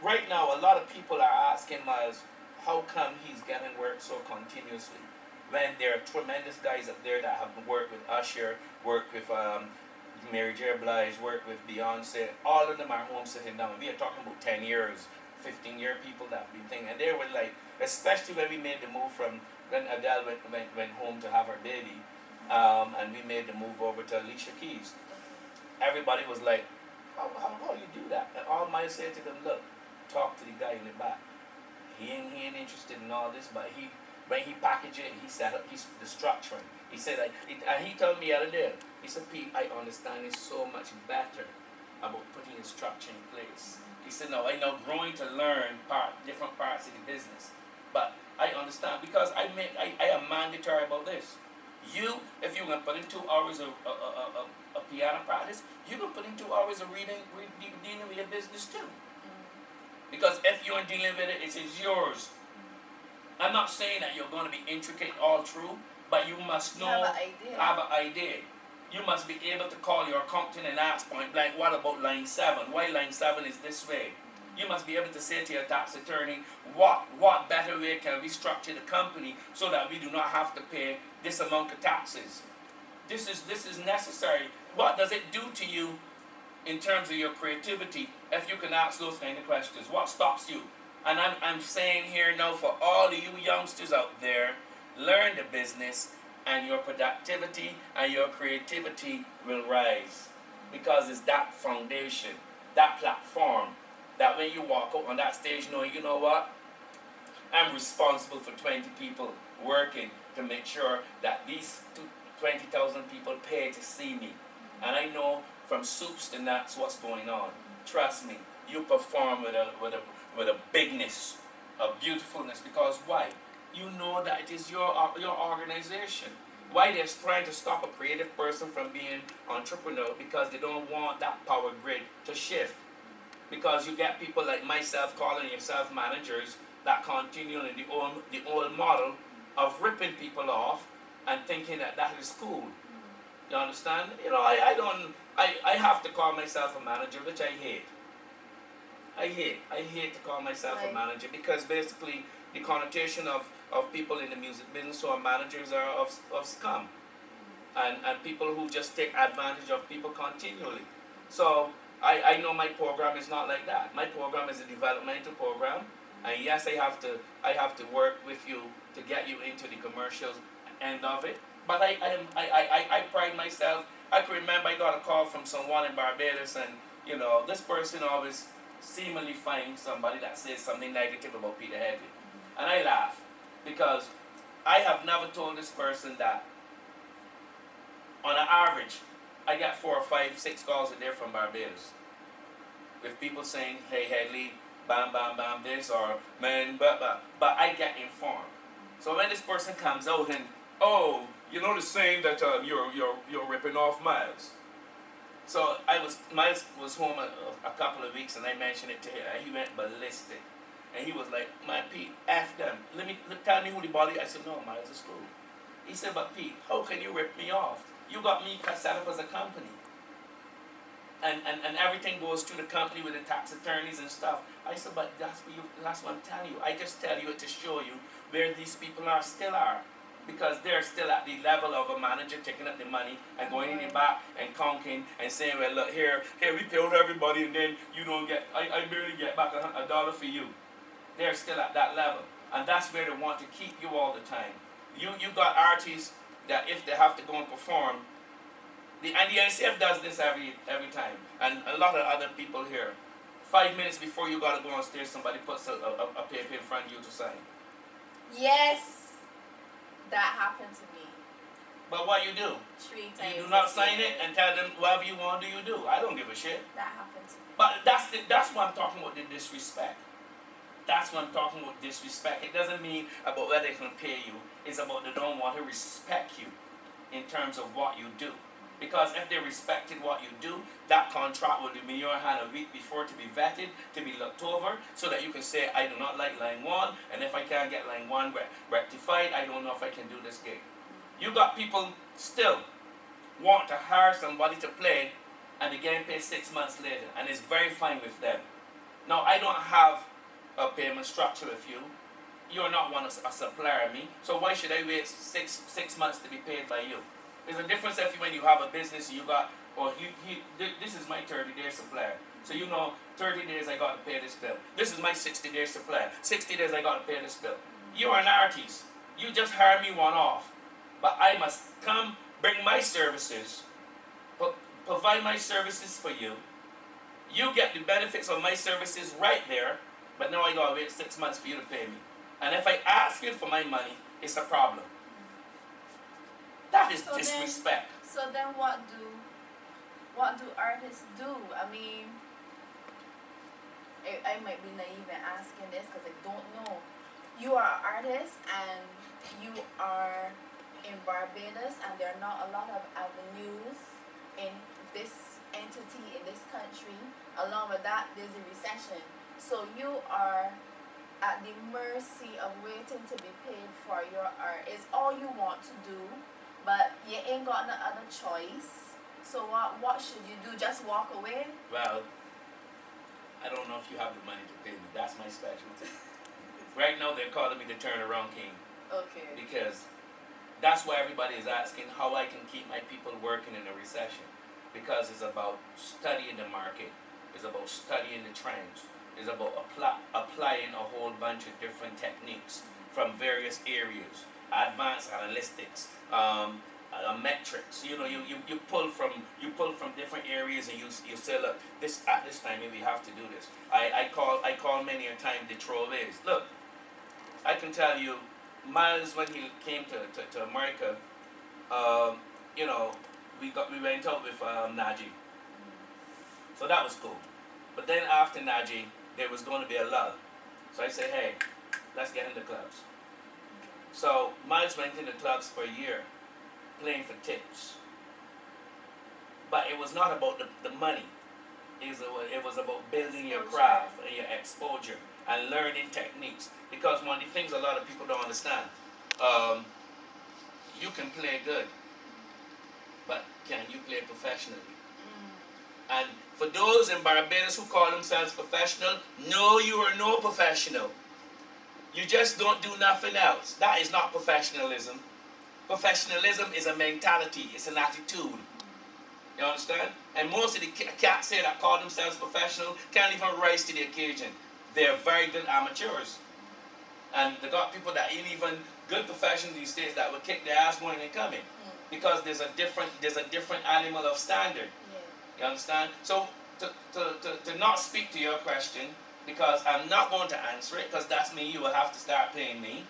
Speaker 2: a lot of people are asking Miles, how come he's getting work so continuously? When there are tremendous guys up there that have worked with Usher, worked with Mary J. Blige, worked with Beyonce. All of them are home sitting down. We are talking about 10 years, 15-year people that have been thinking. And they were like, especially when we made the move from when Adele went home to have her baby, and we made the move over to Alicia Keys. Everybody was like, how you do that? And all I said to them, look, talk to the guy in the back. He ain't interested in all this, but when he packaged it, he set up the structuring. He said, and he told me the other day, he said, Pete, I understand it so much better about putting a structure in place. He said, no, I know growing to learn different parts of the business, but I understand because I am mandatory about this. If you're going to put in 2 hours of a piano practice, you can put in 2 hours of dealing with your business too. Because if you're dealing with it, it is yours. I'm not saying that you're going to be intricate all through, but you must know, have an idea. You must be able to call your accountant and ask point blank, what about line 7? Why line 7 is this way? You must be able to say to your tax attorney, what better way can we structure the company so that we do not have to pay this amount of taxes? This is necessary. What does it do to you in terms of your creativity if you can ask those kind of questions? What stops you? And I'm saying here now for all of you youngsters out there, learn the business and your productivity and your creativity will rise. Because it's that foundation, that platform, that when you walk out on that stage knowing, you know what? I'm responsible for 20 people working to make sure that these 20,000 people pay to see me. And I know from soups to nuts what's going on. Trust me, you perform with a bigness, a beautifulness. Because why? You know that it is your organization. Why they're trying to stop a creative person from being entrepreneur? Because they don't want that power grid to shift. Because you get people like myself calling yourself managers that continue in the old model of ripping people off and thinking that is cool. You understand? You know, I have to call myself a manager, which I hate. I hate to call myself a manager because basically the connotation of people in the music business who are managers are of scum. And people who just take advantage of people continually. So I know my program is not like that. My program is a developmental program. And yes, I have to work with you to get you into the commercial end of it. But I pride myself. I can remember I got a call from someone in Barbados, and you know, this person always seemingly find somebody that says something negative about Peter Headley. And I laugh because I have never told this person that on an average, I get 4 or 5, 6 calls a day from Barbados with people saying, hey Headley, bam, bam, bam, this, or man, but I get informed. So when this person comes out and, oh, you know the saying that you're ripping off Miles. So Miles was home a couple of weeks and I mentioned it to him and he went ballistic. And he was like, man, Pete, F them. Tell me who the body. I said, no, Miles, it's cool. He said, but Pete, how can you rip me off? You got me set up as a company. And everything goes through the company with the tax attorneys and stuff. I said, but that's what I'm telling you. I just tell you to show you where these people still are. Because they're still at the level of a manager taking up the money and going in the back and conking and saying, well, look, here we pay out everybody and then you don't get, I barely get back $1 for you. They're still at that level. And that's where they want to keep you all the time. You got artists that if they have to go and perform, and the NCF does this every time. And a lot of other people here, 5 minutes before you got to go on stage, somebody puts a paper in front of you to sign.
Speaker 1: Yes, that happened to me.
Speaker 2: But what you do?
Speaker 1: 3 times.
Speaker 2: You do not sign it and tell them whatever you want to you do. I don't give a shit.
Speaker 1: That happened to me.
Speaker 2: But that's what I'm talking about, the disrespect. That's what I'm talking about, disrespect. It doesn't mean about whether they can pay you. It's about they don't want to respect you in terms of what you do. Because if they respected what you do, that contract will be in your hand a week before to be vetted, to be looked over, so that you can say, I do not like line 1, and if I can't get line 1 rectified, I don't know if I can do this gig. You got people still want to hire somebody to play, and they get paid 6 months later, and it's very fine with them. Now, I don't have a payment structure with you. You're not one a supplier of me, so why should I wait six months to be paid by you? There's a difference if when you have a business you got, this is my 30-day supplier. So you know, 30 days I got to pay this bill. This is my 60-day supplier. 60 days I got to pay this bill. You're an artist. You just hire me one off. But I must come, bring my services, provide my services for you. You get the benefits of my services right there, but now I got to wait 6 months for you to pay me. And if I ask you for my money, it's a problem. That is disrespect.
Speaker 1: So then what do artists do? I mean, I might be naive in asking this because I don't know. You are an artist and you are in Barbados and there are not a lot of avenues in this entity, in this country. Along with that, there's a recession. So you are at the mercy of waiting to be paid for your art. It's all you want to do, but you ain't got no other choice. So what should you do? Just walk away?
Speaker 2: Well, I don't know if you have the money to pay me. That's my specialty. Right now they're calling me the turnaround king.
Speaker 1: Okay.
Speaker 2: Because that's why everybody is asking how I can keep my people working in a recession. Because it's about studying the market. It's about studying the trends. It's about applying a whole bunch of different techniques from various areas. Advanced analytics, metrics. You know, you pull from different areas and you say, look, at this time maybe we have to do this. I call many a time the throwaways. Look, I can tell you, Miles, when he came to America, you know, we went out with Najee. So that was cool. But then after Najee, there was going to be a lull. So I said, hey, let's get in the clubs. So Miles went in the clubs for a year, playing for tips. But it was not about the money. It was about building your craft and your exposure and learning techniques. Because one of the things a lot of people don't understand, you can play good, but can you play professionally? And for those in Barbados who call themselves professional, no, you are no professional. You just don't do nothing else. That is not professionalism. Professionalism is a mentality. It's an attitude. You understand? And most of the cats here that call themselves professional can't even rise to the occasion. They're very good amateurs. And they got people that ain't even good professionals these days that will kick their ass when they come in. Because there's a different animal of standard. You understand? So to not speak to your question, because I'm not going to answer it, because that's me, you will have to start paying me.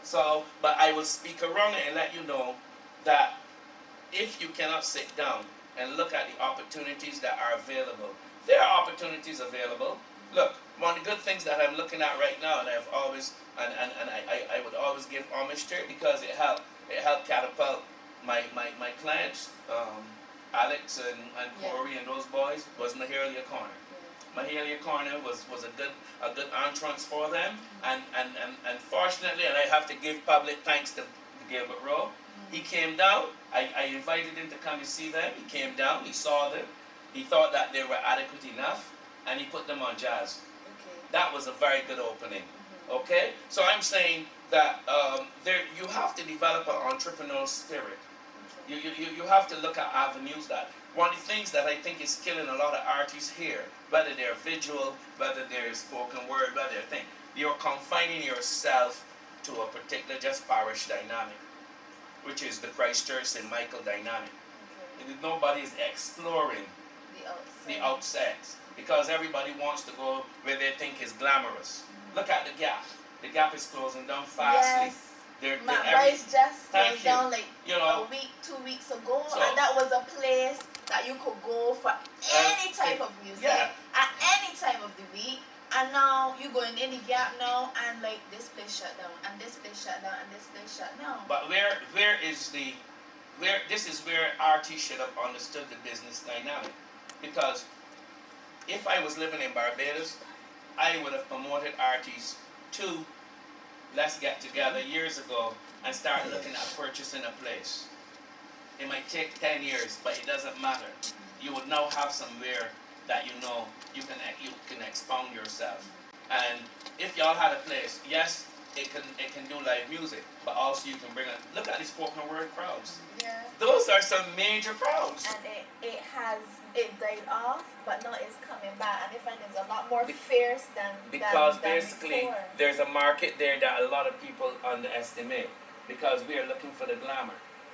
Speaker 2: So, but I will speak around it and let you know that if you cannot sit down and look at the opportunities that are available, there are opportunities available. Look, one of the good things that I'm looking at right now, and I've always, and I would always give homage to it, because it helped catapult my clients, Alex and Corey and those boys, was Mahalia Corner. Mahalia Corner was a good entrance for them, and fortunately, and I have to give public thanks to Gilbert Rowe. He came down. I invited him to come and see them. He came down. He saw them. He thought that they were adequate enough, and he put them on jazz. That was a very good opening. Okay, so I'm saying that you have to develop an entrepreneurial spirit. You have to look at avenues that. One of the things that I think is killing a lot of artists here, whether they're visual, whether they're spoken word, whether they're thing, you're confining yourself to a particular just parish dynamic, which is the Christchurch St. Michael dynamic. Nobody is exploring the outside, because everybody wants to go where they think is glamorous. Look at the Gap. The Gap is closing down fastly.
Speaker 1: Yes. Rice just closed down like a week, 2 weeks ago, and that was a place that you could go for any type of music at any time of the week. And now you go in any Gap now, and like this place shut down, and this place shut down, and this place shut down.
Speaker 2: But this is where RT should have understood the business dynamic, because if I was living in Barbados, I would have promoted artists to let's get together years ago and start looking at purchasing a place. It might take 10 years, but it doesn't matter. You would now have somewhere that you know you can expound yourself. And if y'all had a place, yes, it can do live music, but also you can bring a look at these spoken word crowds.
Speaker 1: Yeah.
Speaker 2: Those are some major crowds.
Speaker 1: And it died off, but now it's coming back, and I find it's a lot more fierce than
Speaker 2: basically
Speaker 1: before.
Speaker 2: There's a market there that a lot of people underestimate, because we are looking for the glamour.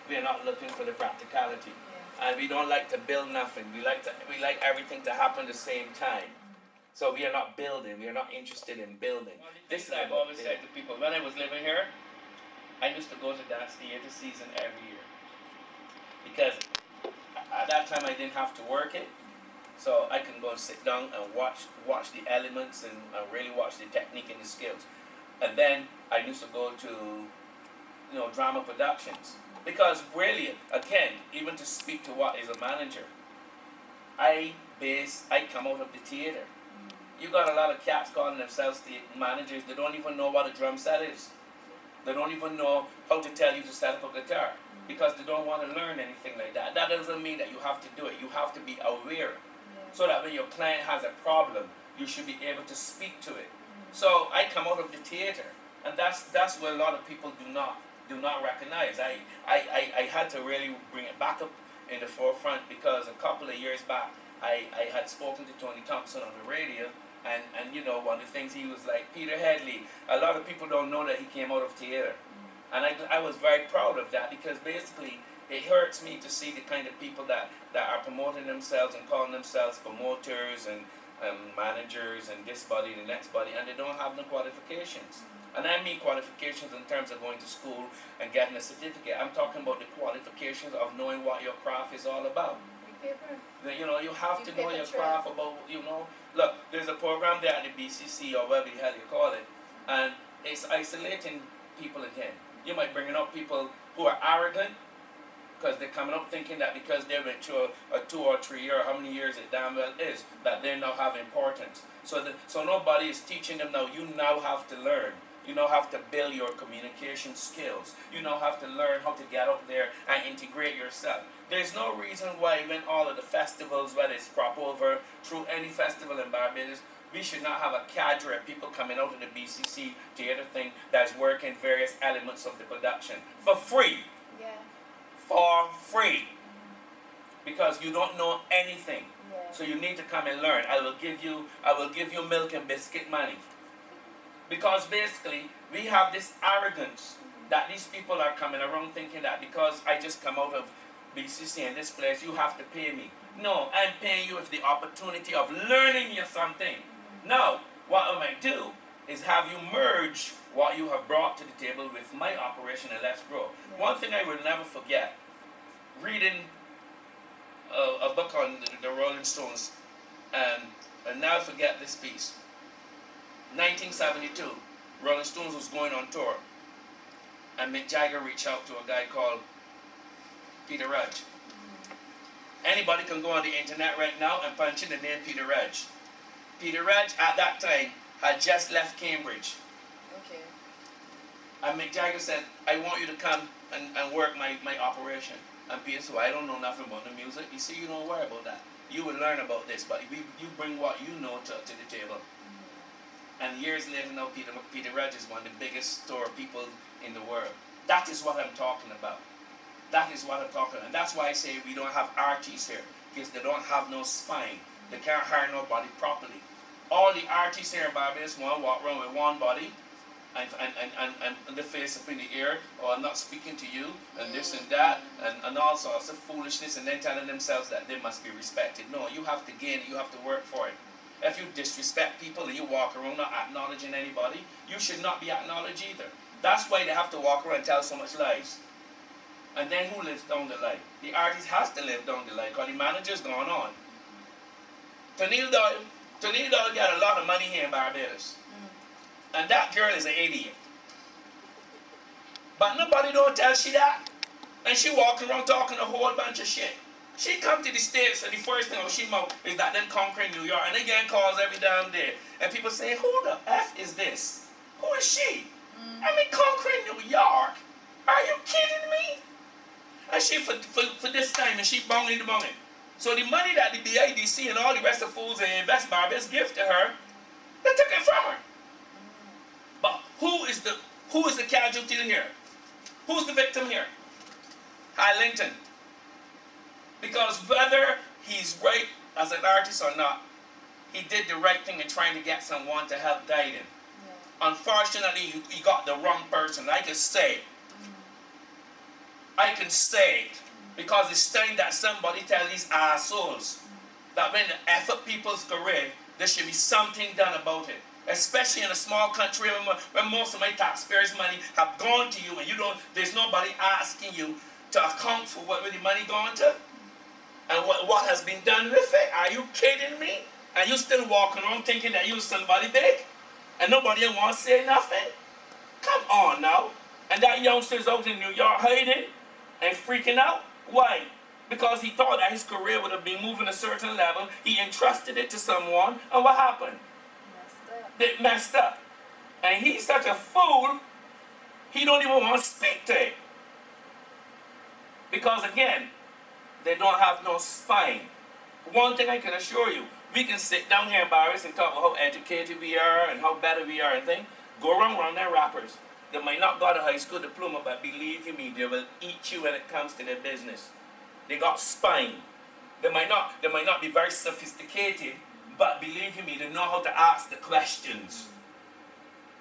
Speaker 2: We are not looking for the practicality. And we don't like to build nothing. We like everything to happen at the same time. So we are not building. We are not interested in building. This is I've always said to people, when I was living here, I used to go to dance theater season every year, because at that time I didn't have to work it, so I can go and sit down and watch the elements and really watch the technique and the skills. And then I used to go to drama productions, because really, again, even to speak to what is a manager, I come out of the theater. You got a lot of cats calling themselves the managers. They don't even know what a drum set is. They don't even know how to tell you to set up a guitar, because they don't want to learn anything like that. That doesn't mean that you have to do it. You have to be aware, so that when your client has a problem, you should be able to speak to it. So I come out of the theater, and that's where a lot of people do not recognize. I had to really bring it back up in the forefront, because a couple of years back, I had spoken to Tony Thompson on the radio, and one of the things he was like, Peter Headley, a lot of people don't know that he came out of theater. And I was very proud of that, because basically it hurts me to see the kind of people that are promoting themselves and calling themselves promoters and managers and this body and the next body, and they don't have no qualifications. And I mean qualifications in terms of going to school and getting a certificate. I'm talking about the qualifications of knowing what your craft is all about. You have to know your craft about, look, there's a program there at the BCC, or whatever the hell you call it, and it's isolating people again. You might bring up people who are arrogant, because they're coming up thinking that because they went through a 2 or 3 year, how many years it damn well is, that they now have importance. So nobody is teaching them now. You now have to learn. You now have to build your communication skills. You now have to learn how to get up there and integrate yourself. There's no reason why when all of the festivals, whether it's Crop Over, through any festival in Barbados, we should not have a cadre of people coming out of the BCC theater thing that's working various elements of the production for free.
Speaker 1: Yeah.
Speaker 2: For free. Because you don't know anything.
Speaker 1: Yeah.
Speaker 2: So you need to come and learn. I will give you milk and biscuit money. Because basically, we have this arrogance that these people are coming around thinking that because I just come out of BCC in this place, you have to pay me. No, I'm paying you with the opportunity of learning you something. Now, what I might do is have you merge what you have brought to the table with my operation and let's grow.
Speaker 1: Yeah.
Speaker 2: One thing I will never forget, reading a book on the Rolling Stones, and I'll never forget this piece. 1972, Rolling Stones was going on tour, and Mick Jagger reached out to a guy called Peter Rudge. Anybody can go on the internet right now and punch in the name Peter Rudge. Peter Rudge at that time had just left Cambridge.
Speaker 1: Okay.
Speaker 2: And Mick Jagger said, I want you to come and work my operation. And Peter said, well, I don't know nothing about the music. You see, you don't worry about that. You will learn about this, but you bring what you know to the table. And years later now, Peter Rudge is one of the biggest store people in the world. That is what I'm talking about. That is what I'm talking about. And that's why I say we don't have artists here, because they don't have no spine. They can't hire nobody properly. All the artists here in Barbados want to walk around with one body and the face up in the air, or I'm not speaking to you, and this and that, and all sorts of foolishness, and then telling themselves that they must be respected. No, you have to gain it, you have to work for it. If you disrespect people and you walk around not acknowledging anybody, you should not be acknowledged either. That's why they have to walk around and tell so much lies. And then who lives down the line? The artist has to live down the line because the manager's going on. Tennille Doyle got a lot of money here in Barbados. And that girl is an idiot. But nobody don't tell she that. And she walking around talking a whole bunch of shit. She come to the States and the first thing she mouth is that them conquering New York. And they get calls every damn day. And people say, who the F is this? Who is she? I mean, conquering New York? Are you kidding me? And she, for this time, and she bonging the bonging. So the money that the BIDC and all the rest of fools and invest Barbados give to her, they took it from her. But who is the casualty here? Who's the victim here? Highlinton. Because whether he's right as an artist or not, he did the right thing in trying to get someone to help guide him. Yeah. Unfortunately, he got the wrong person. I can say it. I can say it. Because it's time that somebody tell these assholes that when they effort people's career, there should be something done about it. Especially in a small country where most of my taxpayers' money have gone to you and there's nobody asking you to account for where the money gone to and what has been done with it. Are you kidding me? And you still walking around thinking that you're somebody big and nobody wants to say nothing? Come on now. And that youngster's out in New York hiding and freaking out. Why? Because he thought that his career would have been moving a certain level. He entrusted it to someone, and what happened? It messed up. And he's such a fool, he don't even want to speak to it. Because again, they don't have no spine. One thing I can assure you, we can sit down here in Barbados and talk about how educated we are and how better we are and things. Go around their rappers. They might not got a high school diploma, but believe you me, they will eat you when it comes to their business. They got spine. They might not be very sophisticated, but believe you me, they know how to ask the questions.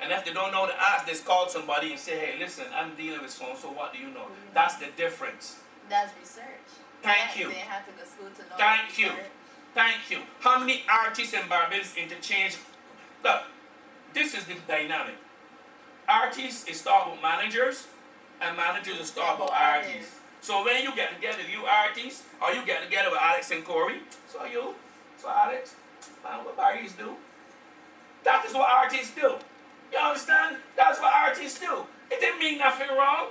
Speaker 2: And if they don't know how to ask, they call somebody and say, hey, listen, I'm dealing with so what do you know? That's the difference.
Speaker 1: That's research.
Speaker 2: Thank you.
Speaker 1: They have to go to school to know.
Speaker 2: Thank you. Thank you. How many artists in Barbados interchange? Look, this is the dynamic. Artists is thought about managers, and managers is thought about artists. So when you get together, you artists, or you get together with Alex and Corey, so Alex, what artists do? That is what artists do. You understand? That's what artists do. It didn't mean nothing wrong.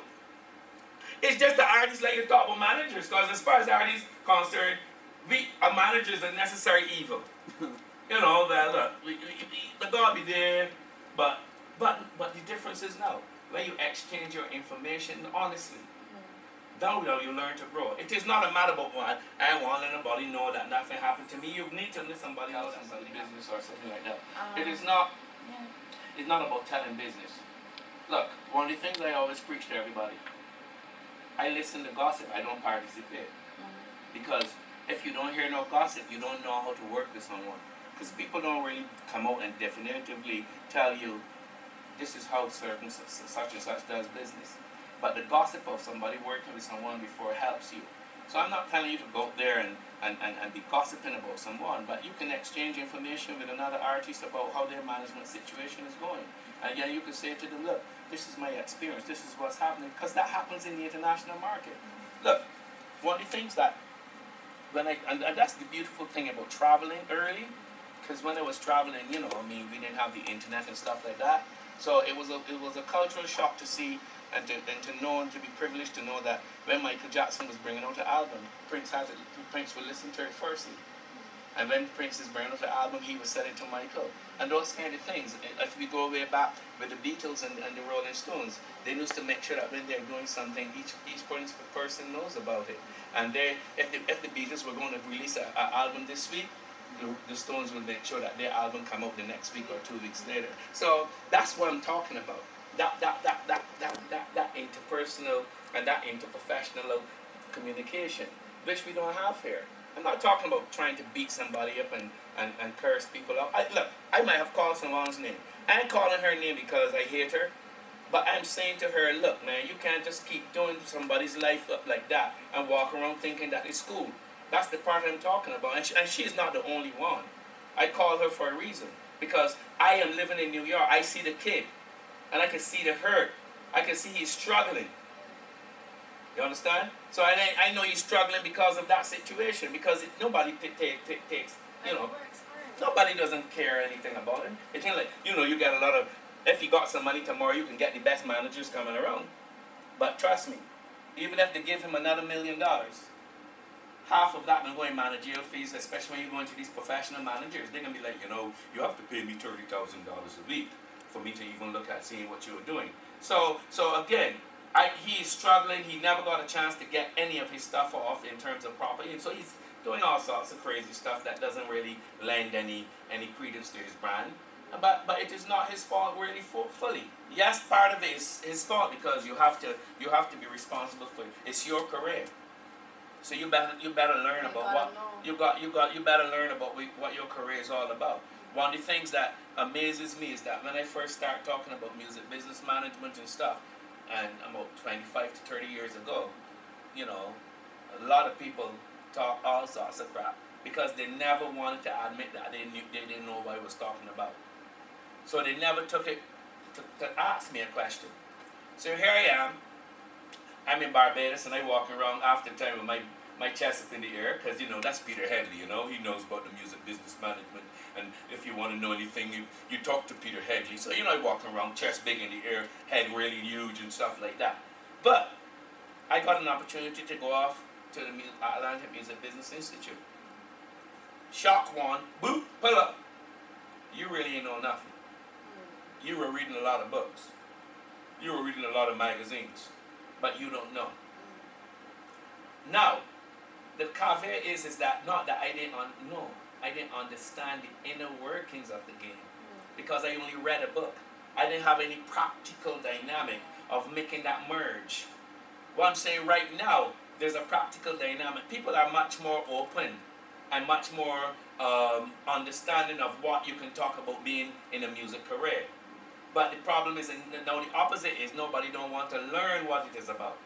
Speaker 2: It's just the artists like you talk about managers, because as far as artists concerned, a manager is a necessary evil. You know, that look, the God be there, but the difference is now, when you exchange your information honestly, now you learn to grow. It is not a matter about what I want to let nobody know that nothing happened to me. You need to let somebody else in somebody's business or something like that. It is not. It's not about telling business. Look, one of the things I always preach to everybody, I listen to gossip, I don't participate. Because if you don't hear no gossip, you don't know how to work with someone. Because people don't really come out and definitively tell you, this is how such and such does business. But the gossip of somebody working with someone before helps you. So I'm not telling you to go there and be gossiping about someone, but you can exchange information with another artist about how their management situation is going. And yeah, you can say to them, look, this is my experience, this is what's happening, because that happens in the international market. Look, one of the things that, and that's the beautiful thing about traveling early, because when I was traveling, we didn't have the internet and stuff like that. So it was a cultural shock to see and to know and to be privileged to know that when Michael Jackson was bringing out an album, Prince would listen to it firstly. And when Prince is bringing out the album, he would send it to Michael. And those kind of things. If we go way back with the Beatles and the Rolling Stones, they used to make sure that when they're doing something, each person knows about it. And if the Beatles were going to release an album this week, the Stones will make sure that their album come out the next week or 2 weeks later. So that's what I'm talking about. That interpersonal and that interprofessional communication, which we don't have here. I'm not talking about trying to beat somebody up and curse people out. Look, I might have called someone's name. I ain't calling her name because I hate her, but I'm saying to her, look, man, you can't just keep doing somebody's life up like that and walk around thinking that it's cool. That's the part I'm talking about. And she's not the only one. I call her for a reason. Because I am living in New York. I see the kid. And I can see the hurt. I can see he's struggling. You understand? So I know he's struggling because of that situation. Because nobody takes, nobody doesn't care anything about him. It's like, you get a lot of, if you got some money tomorrow, you can get the best managers coming around. But trust me, even if they give him another $1 million, half of that will go in managerial fees, especially when you go into these professional managers. They're going to be like, you have to pay me $30,000 a week for me to even look at seeing what you're doing. So again, he's struggling. He never got a chance to get any of his stuff off in terms of property. And so he's doing all sorts of crazy stuff that doesn't really lend any credence to his brand. But it is not his fault really fully. Yes, part of it is his fault because you have to be responsible for it. It's your career. So you better learn about what you better learn about what your career is all about. One of the things that amazes me is that when I first started talking about music business management and stuff, and about 25 to 30 years ago, a lot of people talk all sorts of crap because they never wanted to admit that they didn't know what I was talking about. So they never took it to ask me a question. So here I am. I'm in Barbados and I walk around after time with my chest up in the air because, that's Peter Headley, he knows about the music business management. And if you want to know anything, you talk to Peter Headley. So, I walk around chest big in the air, head really huge and stuff like that. But I got an opportunity to go off to the Atlantic Music Business Institute. Shock one, boop, pull up. You really ain't know nothing. You were reading a lot of books. You were reading a lot of magazines. But you don't know. Now, the caveat is that not that I didn't understand the inner workings of the game because I only read a book. I didn't have any practical dynamic of making that merge. What I'm saying right now, there's a practical dynamic. People are much more open and much more understanding of what you can talk about being in a music career. But the problem is, now the opposite is nobody don't want to learn what it is about.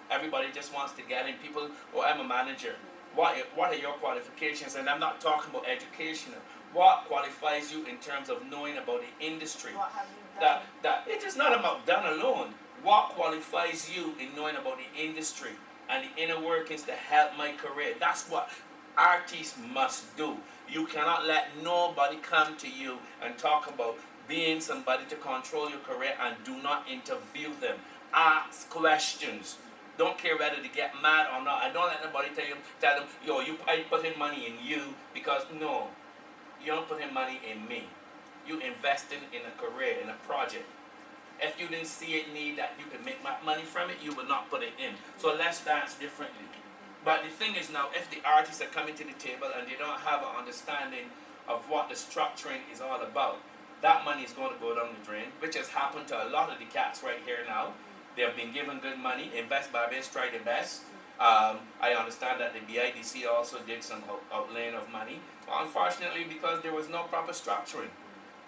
Speaker 2: Everybody just wants to get in. People, I'm a manager. What are your qualifications? And I'm not talking about educational. What qualifies you in terms of knowing about the industry?
Speaker 1: What have you done?
Speaker 2: That it is not about done alone. What qualifies you in knowing about the industry and the inner workings to help my career? That's what artists must do. You cannot let nobody come to you and talk about being somebody to control your career and do not interview them. Ask questions. Don't care whether they get mad or not. I don't let nobody tell them, I put in money in you because no, you don't put in money in me. You invested in a career, in a project. If you didn't see it need that you could make money from it, you would not put it in. So let's dance differently. But the thing is now, if the artists are coming to the table and they don't have an understanding of what the structuring is all about, that money is going to go down the drain, which has happened to a lot of the cats right here now. They have been given good money. Invest Barbados tried their best. I understand that the BIDC also did some outlaying of money. Unfortunately, because there was no proper structuring.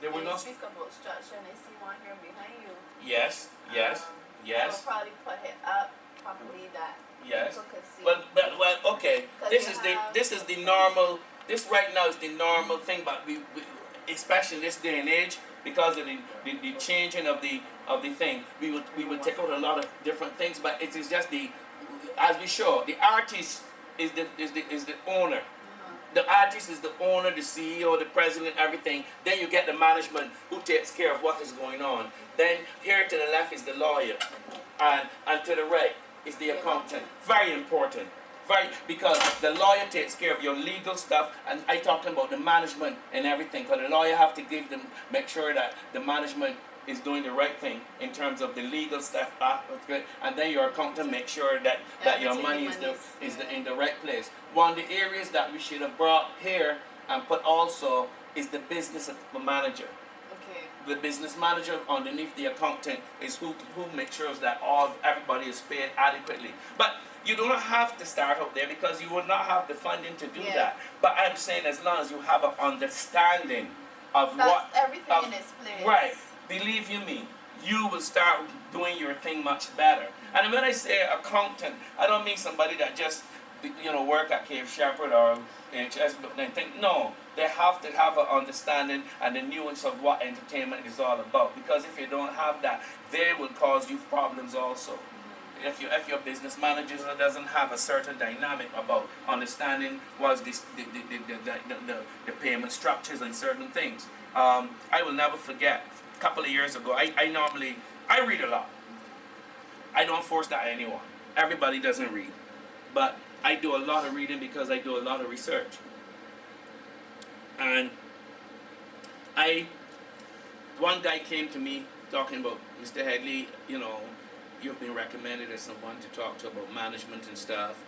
Speaker 2: There were no.
Speaker 1: Speak about structure, and I see one here behind you.
Speaker 2: Yes.
Speaker 1: I will probably put it up. Probably that
Speaker 2: Yes.
Speaker 1: people could see.
Speaker 2: Well, okay.
Speaker 1: 'Cause
Speaker 2: This
Speaker 1: you
Speaker 2: is
Speaker 1: have-
Speaker 2: the normal. This right now is the normal thing, but we especially in this day and age, because of the changing of the thing, we would take out a lot of different things, but it is just as we show, the artist is the owner. The artist is the owner, the CEO, the president, everything. Then you get the management who takes care of what is going on. Then here to the left is the lawyer, and to the right is the accountant. Very important. Because the lawyer takes care of your legal stuff, and I talking about the management and everything. Because the lawyer have to make sure that the management is doing the right thing in terms of the legal stuff, and then your accountant make sure that your money is in the right place. One of the areas that we should have brought here and put also is the business manager.
Speaker 1: Okay.
Speaker 2: The business manager underneath the accountant is who makes sure that everybody is paid adequately. But you do not have to start out there because you will not have the funding to do that. But I'm saying as long as you have an understanding of
Speaker 1: everything in its place.
Speaker 2: Right. Believe you me, you will start doing your thing much better. And when I say accountant, I don't mean somebody that just work at Cave Shepherd or NHS, but they think, no, they have to have an understanding and the nuance of what entertainment is all about. Because if you don't have that, they will cause you problems also. If your business manager doesn't have a certain dynamic about understanding what's the payment structures and certain things. I will never forget, a couple of years ago, I read a lot. I don't force that on anyone. Everybody doesn't read. But I do a lot of reading because I do a lot of research. And one guy came to me talking about, Mr. Headley, you've been recommended as someone to talk to about management and stuff.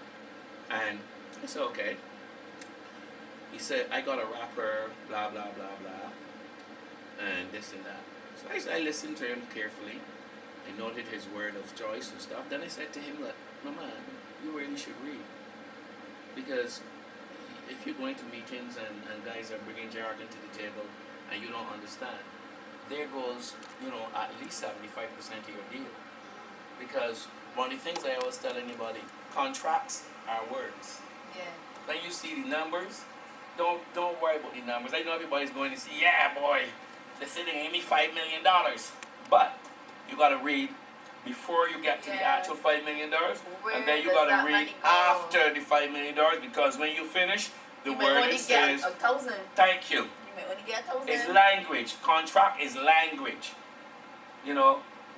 Speaker 2: And I said, okay. He said, I got a rapper, blah, blah, blah, blah, and this and that. So I listened to him carefully. I noted his word of choice and stuff. Then I said to him, look, my man, you really should read. Because if you're going to meetings and guys are bringing jargon to the table and you don't understand, there goes, at least 75% of your deal. Because one of the things I always tell anybody, contracts are words.
Speaker 1: Yeah.
Speaker 2: When you see the numbers, don't worry about the numbers. I know everybody's going to say, yeah, boy, they said they gave me $5 million. But you got to read before you get to the actual $5 million, and then you got to read after the $5 million, because when you finish, the word it says, thank you.
Speaker 1: You may only get 1,000.
Speaker 2: It's language. Contract is language.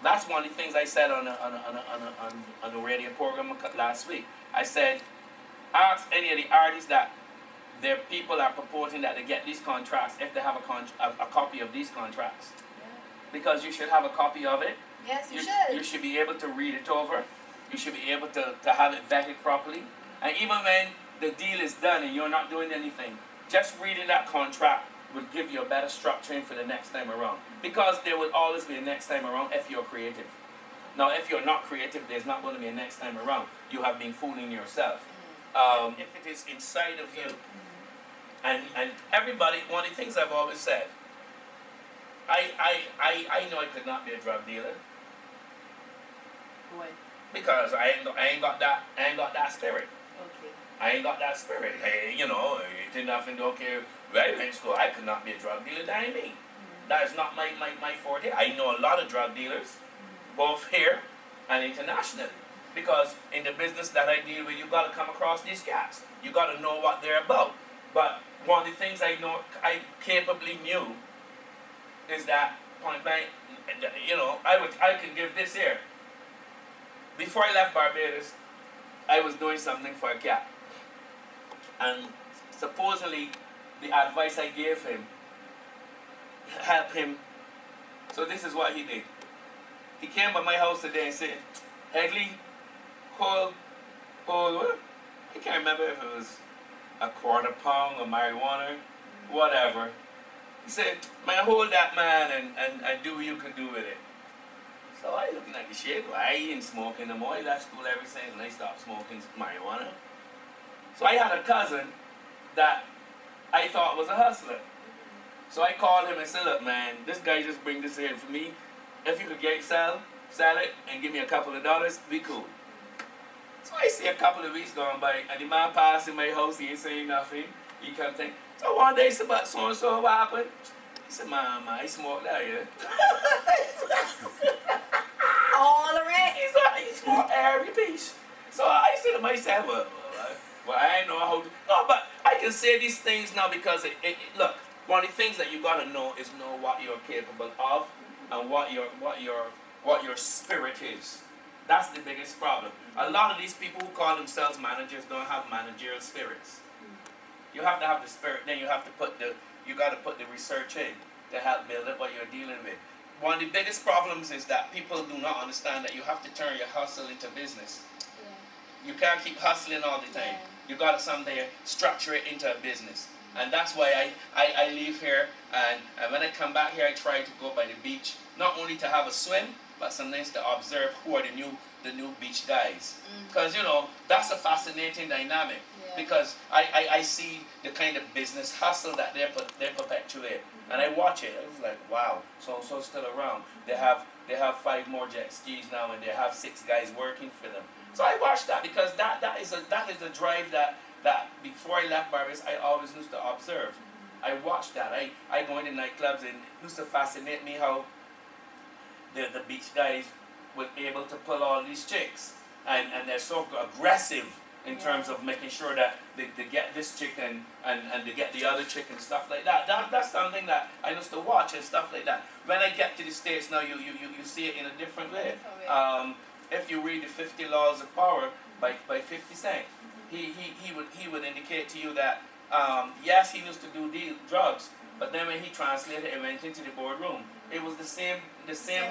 Speaker 2: That's one of the things I said on the radio program last week. I said, ask any of the artists that their people are purporting that they get these contracts if they have a copy of these contracts.
Speaker 1: Yeah.
Speaker 2: Because you should have a copy of it.
Speaker 1: Yes, you should.
Speaker 2: You should be able to read it over. You should be able to have it vetted properly. And even when the deal is done and you're not doing anything, just reading that contract will give you a better structuring for the next time around. Because there will always be a next time around if you're creative. Now, if you're not creative, there's not going to be a next time around. You have been fooling yourself. If it is inside of you, and everybody, one of the things I've always said, I know I could not be a drug dealer.
Speaker 1: Why?
Speaker 2: Because I ain't got that spirit.
Speaker 1: Okay.
Speaker 2: I ain't got that spirit. Hey, it did nothing, don't care. Right in school, I could not be a drug dealer. That ain't me. That is not my forte. I know a lot of drug dealers, both here and internationally. Because in the business that I deal with, you got to come across these guys. You got to know what they're about. But one of the things I capably knew is that point blank, I can give this here. Before I left Barbados, I was doing something for a cat. And supposedly, the advice I gave him helped him. So this is what he did. He came by my house today and said, Headley, hold what? I can't remember if it was a quarter pound of marijuana, whatever. He said, man, hold that, man, and do what you can do with it. So I looking at the shit. I ain't smoking no more. I left school ever since and I stopped smoking marijuana. So I had a cousin that I thought was a hustler. So I called him and said, look, man, this guy just bring this in for me. If you could sell it and give me a couple of dollars, be cool. So I see a couple of weeks going by, and the man passing my house, he ain't saying nothing. He kept thinking. So one day he said, but so and so, what happened? He said, man, I smoked that, yeah.
Speaker 1: All right.
Speaker 2: He smoked every piece. So I said to myself, well, I ain't know how to. No, but I can say these things now because look, one of the things that you gotta know is know what you're capable of and what your spirit is. That's the biggest problem. A lot of these people who call themselves managers don't have managerial spirits. You have to have the spirit, then you got to put the research in to help build up what you're dealing with. One of the biggest problems is that people do not understand that you have to turn your hustle into business. Yeah. You can't keep hustling all the time. Yeah. You got to someday structure it into a business. And that's why I leave here, and when I come back here, I try to go by the beach, not only to have a swim, but sometimes to observe who are the new beach guys. Because, that's a fascinating dynamic. Yeah. Because I see the kind of business hustle that they perpetuate. And I watch it. I was like, wow, so still around. They have 5 more jet skis now, and they have 6 guys working for them. So I watch that because that is a drive that before I left Barbados, I always used to observe. I watched that. I go into nightclubs, and it used to fascinate me how the beach guys were able to pull all these chicks. And they're so aggressive in terms of making sure that they get this chick and they get the other chick and stuff like that. That's something that I used to watch and stuff like that. When I get to the States now, you see it in a different way. If you read the 50 Laws of Power by 50 Cent, he would indicate to you that yes, he used to do drugs, but then when he translated and went into the boardroom, it was the same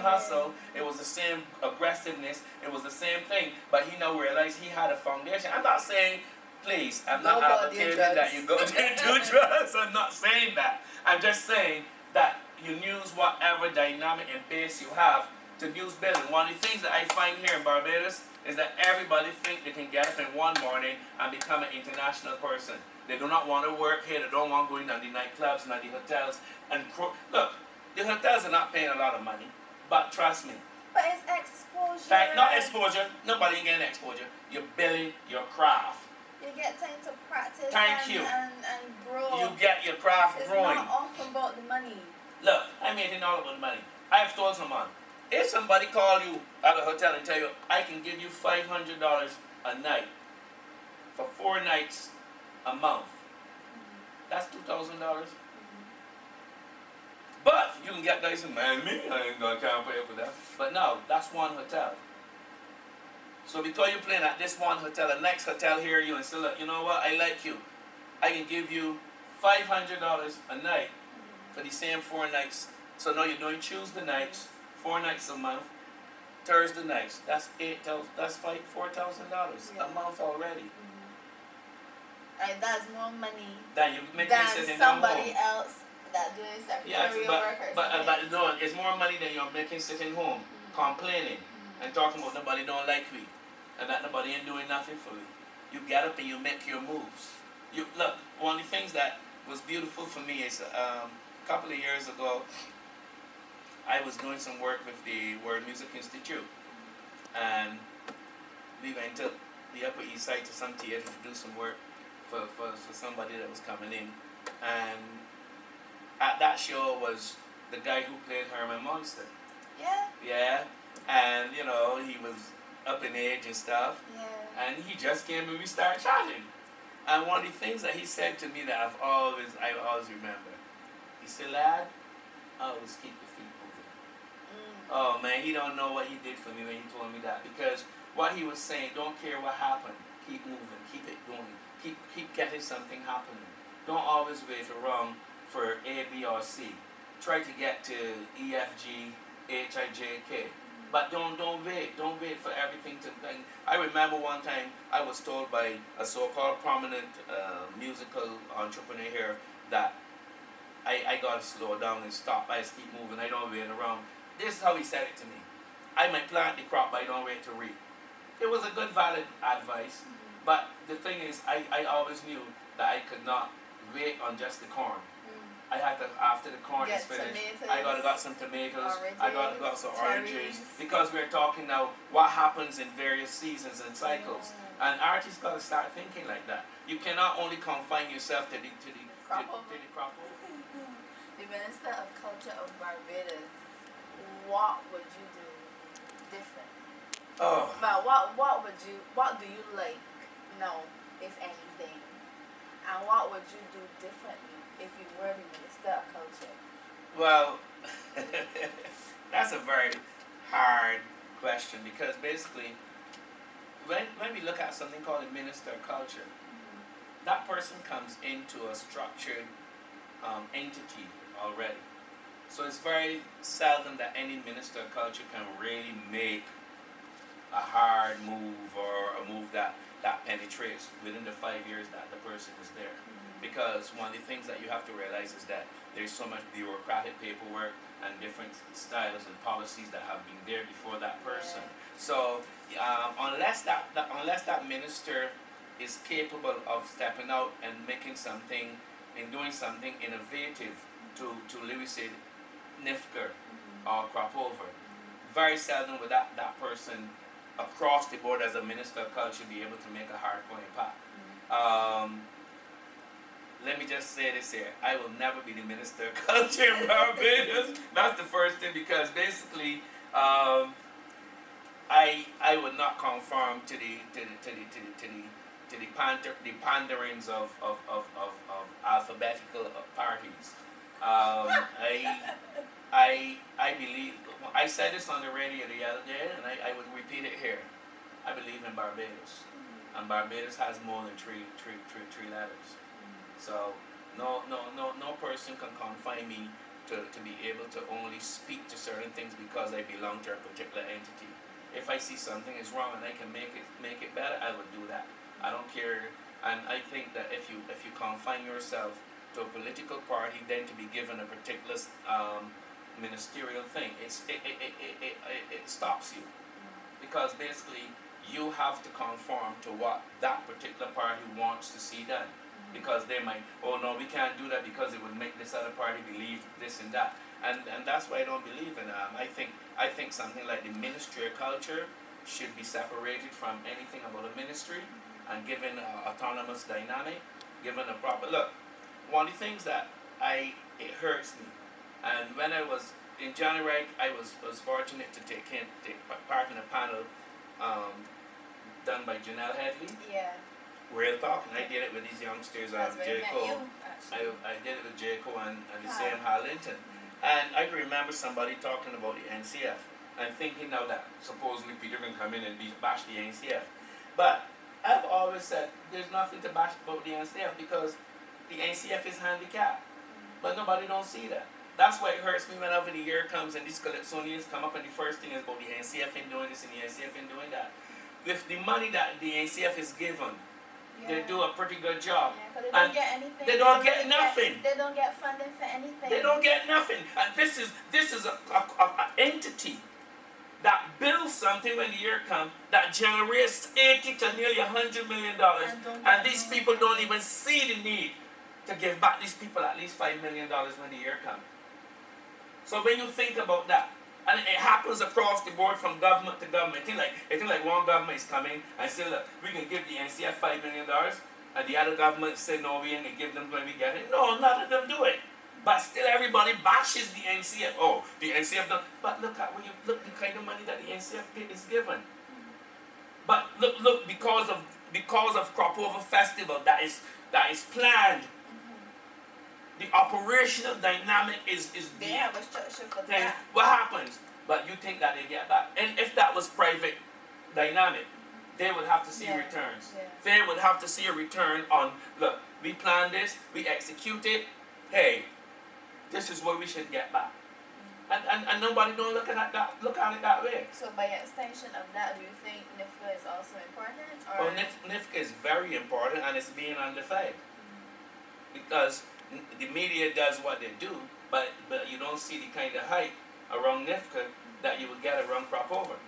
Speaker 2: hustle, it was the same aggressiveness, it was the same thing, but he now realized he had a foundation. I'm not saying, please, I'm not advocating that you go there and do drugs. I'm not saying that. I'm just saying that you use whatever dynamic and base you have to use building. One of the things that I find here in Barbados is that everybody think they can get up in one morning and become an international person. They do not want to work here. They don't want to go into the nightclubs and the hotels. And look, the hotels are not paying a lot of money, but trust me.
Speaker 1: But it's exposure.
Speaker 2: Not exposure. Nobody ain't getting exposure. You're building your craft.
Speaker 1: You get time to practice
Speaker 2: and
Speaker 1: grow.
Speaker 2: You get your craft growing.
Speaker 1: It's not all about the money.
Speaker 2: Look, I mean it's all about the money. I have told someone, if somebody call you at a hotel and tell you, I can give you $500 a night for 4 nights a month, that's $2,000. But you can get guys who, man, me, I ain't gonna can't pay for that. But no, that's one hotel. So because you're playing at this one hotel, the next hotel hear you and say, look, you know what, I like you. I can give you $500 a night for the same 4 nights. So now you're doing Tuesday nights, 4 nights a month, Thursday nights. That's $4,000 a month already.
Speaker 1: That's more money
Speaker 2: than you make
Speaker 1: than somebody else that doing secretarial work or
Speaker 2: but no, it's more money than you're making sitting home, complaining and talking about nobody don't like me and that nobody ain't doing nothing for me. You get up and you make your moves. You look, one of the things that was beautiful for me is a couple of years ago, I was doing some work with the World Music Institute, and we went to the Upper East Side to some theater to do some work for somebody that was coming in, and at that show was the guy who played Herman Munster. Yeah, and he was up in age and stuff, and he just came and we started chatting, and one of the things that he said to me that I always remember, he said, lad, always keep your feet moving. Oh man, he don't know what he did for me when he told me that, because what he was saying, don't care what happened, keep moving, keep it going, keep getting something happening. Don't always wait around for A, B, or C. Try to get to E, F, G, H, I, J, K. But don't wait for everything to think. I remember one time I was told by a so-called prominent musical entrepreneur here that I gotta slow down and stop. I just keep moving, I don't wait around. This is how he said it to me. I might plant the crop, but I don't wait to reap. It was a good, valid advice, but the thing is, I always knew that I could not wait on just the corn. I had to, after the corn is
Speaker 1: Get
Speaker 2: finished,
Speaker 1: tomatoes,
Speaker 2: I got some tomatoes, I got some oranges,
Speaker 1: cherries.
Speaker 2: because we're talking now what happens in various seasons and cycles.
Speaker 1: Yeah.
Speaker 2: And artists got to start thinking like that. You cannot only confine yourself to the crop over.
Speaker 1: The Minister of Culture of Barbados, what would you do different?
Speaker 2: Oh.
Speaker 1: But what do you like now, if anything? And what would you do differently if you were the Minister of Culture?
Speaker 2: Well, that's a very hard question, because basically, when we look at something called a Minister of Culture, that person comes into a structured entity already. So it's very seldom that any Minister of Culture can really make a hard move, or a move that penetrates within the 5 years that the person is there. Because one of the things that you have to realize is that there's so much bureaucratic paperwork and different styles and policies that have been there before that person. So unless that minister is capable of stepping out and making something and doing something innovative to let me say NIFCA or crop over, very seldom would that person across the board as a Minister of Culture be able to make a hardcore impact. Let me just say this here. I will never be the Minister of Culture in Barbados. That's the first thing, because basically I would not conform to the panderings of alphabetical parties. I believe, I said this on the radio the other day, and I would repeat it here. I believe in Barbados, and Barbados has more than three letters. So no person can confine me to be able to only speak to certain things because I belong to a particular entity. If I see something is wrong and I can make it better, I would do that. I don't care. And I think that if you confine yourself to a political party, then to be given a particular ministerial thing, it stops you, because basically you have to conform to what that particular party wants to see done. Because they might, oh no, we can't do that because it would make this other party believe this and that, and that's why I don't believe in. I think something like the Ministry of Culture should be separated from anything about a ministry, and given an autonomous dynamic, given a proper look. One of the things that it hurts me, and when I was in January, I was fortunate to take part in a panel done by Janelle Headley.
Speaker 1: Yeah.
Speaker 2: Real talk, and I did it with these youngsters, Jaco. I did it with Jaco and the same Harlington. And I can remember somebody talking about the NCF and thinking now that supposedly Peter can come in and bash the NCF. But I've always said there's nothing to bash about the NCF, because the NCF is handicapped. But nobody don't see that. That's why it hurts me whenever the year comes and these Calypsonians come up and the first thing is about the NCF in doing this and the NCF in doing that. With the money that the NCF is given, they do a pretty good job.
Speaker 1: Yeah, they don't get anything.
Speaker 2: They don't get nothing.
Speaker 1: They don't get funding for anything.
Speaker 2: They don't get nothing. And this is a entity that builds something when the year comes that generates $80 to nearly $100 million, and these people don't even see the need to give back these people at least $5 million when the year comes. So when you think about that, and it happens across the board from government to government. It think like one government is coming and say, look, we can give the NCF $5 million, and the other government say, no, we ain't going to give them when we get it. No, none of them do it. But still everybody bashes the NCF. Oh, the NCF don't. But look at the kind of money that the NCF is given. But look, because of Crop Over Festival that is planned, the operational dynamic is
Speaker 1: they have a structure for
Speaker 2: then
Speaker 1: that.
Speaker 2: what happens? But you think that they get back. And if that was private dynamic, they would have to see returns.
Speaker 1: Yeah.
Speaker 2: They would have to see a return on, look, we planned this, we execute it, hey, this is what we should get back. And nobody don't look at it that way.
Speaker 1: So by extension of that, do you think NIFCA is also important? Or?
Speaker 2: Well, NIFCA is very important, and it's being underfed. Because the media does what they do, but you don't see the kind of hype around NIFCA that you would get around Crop Over.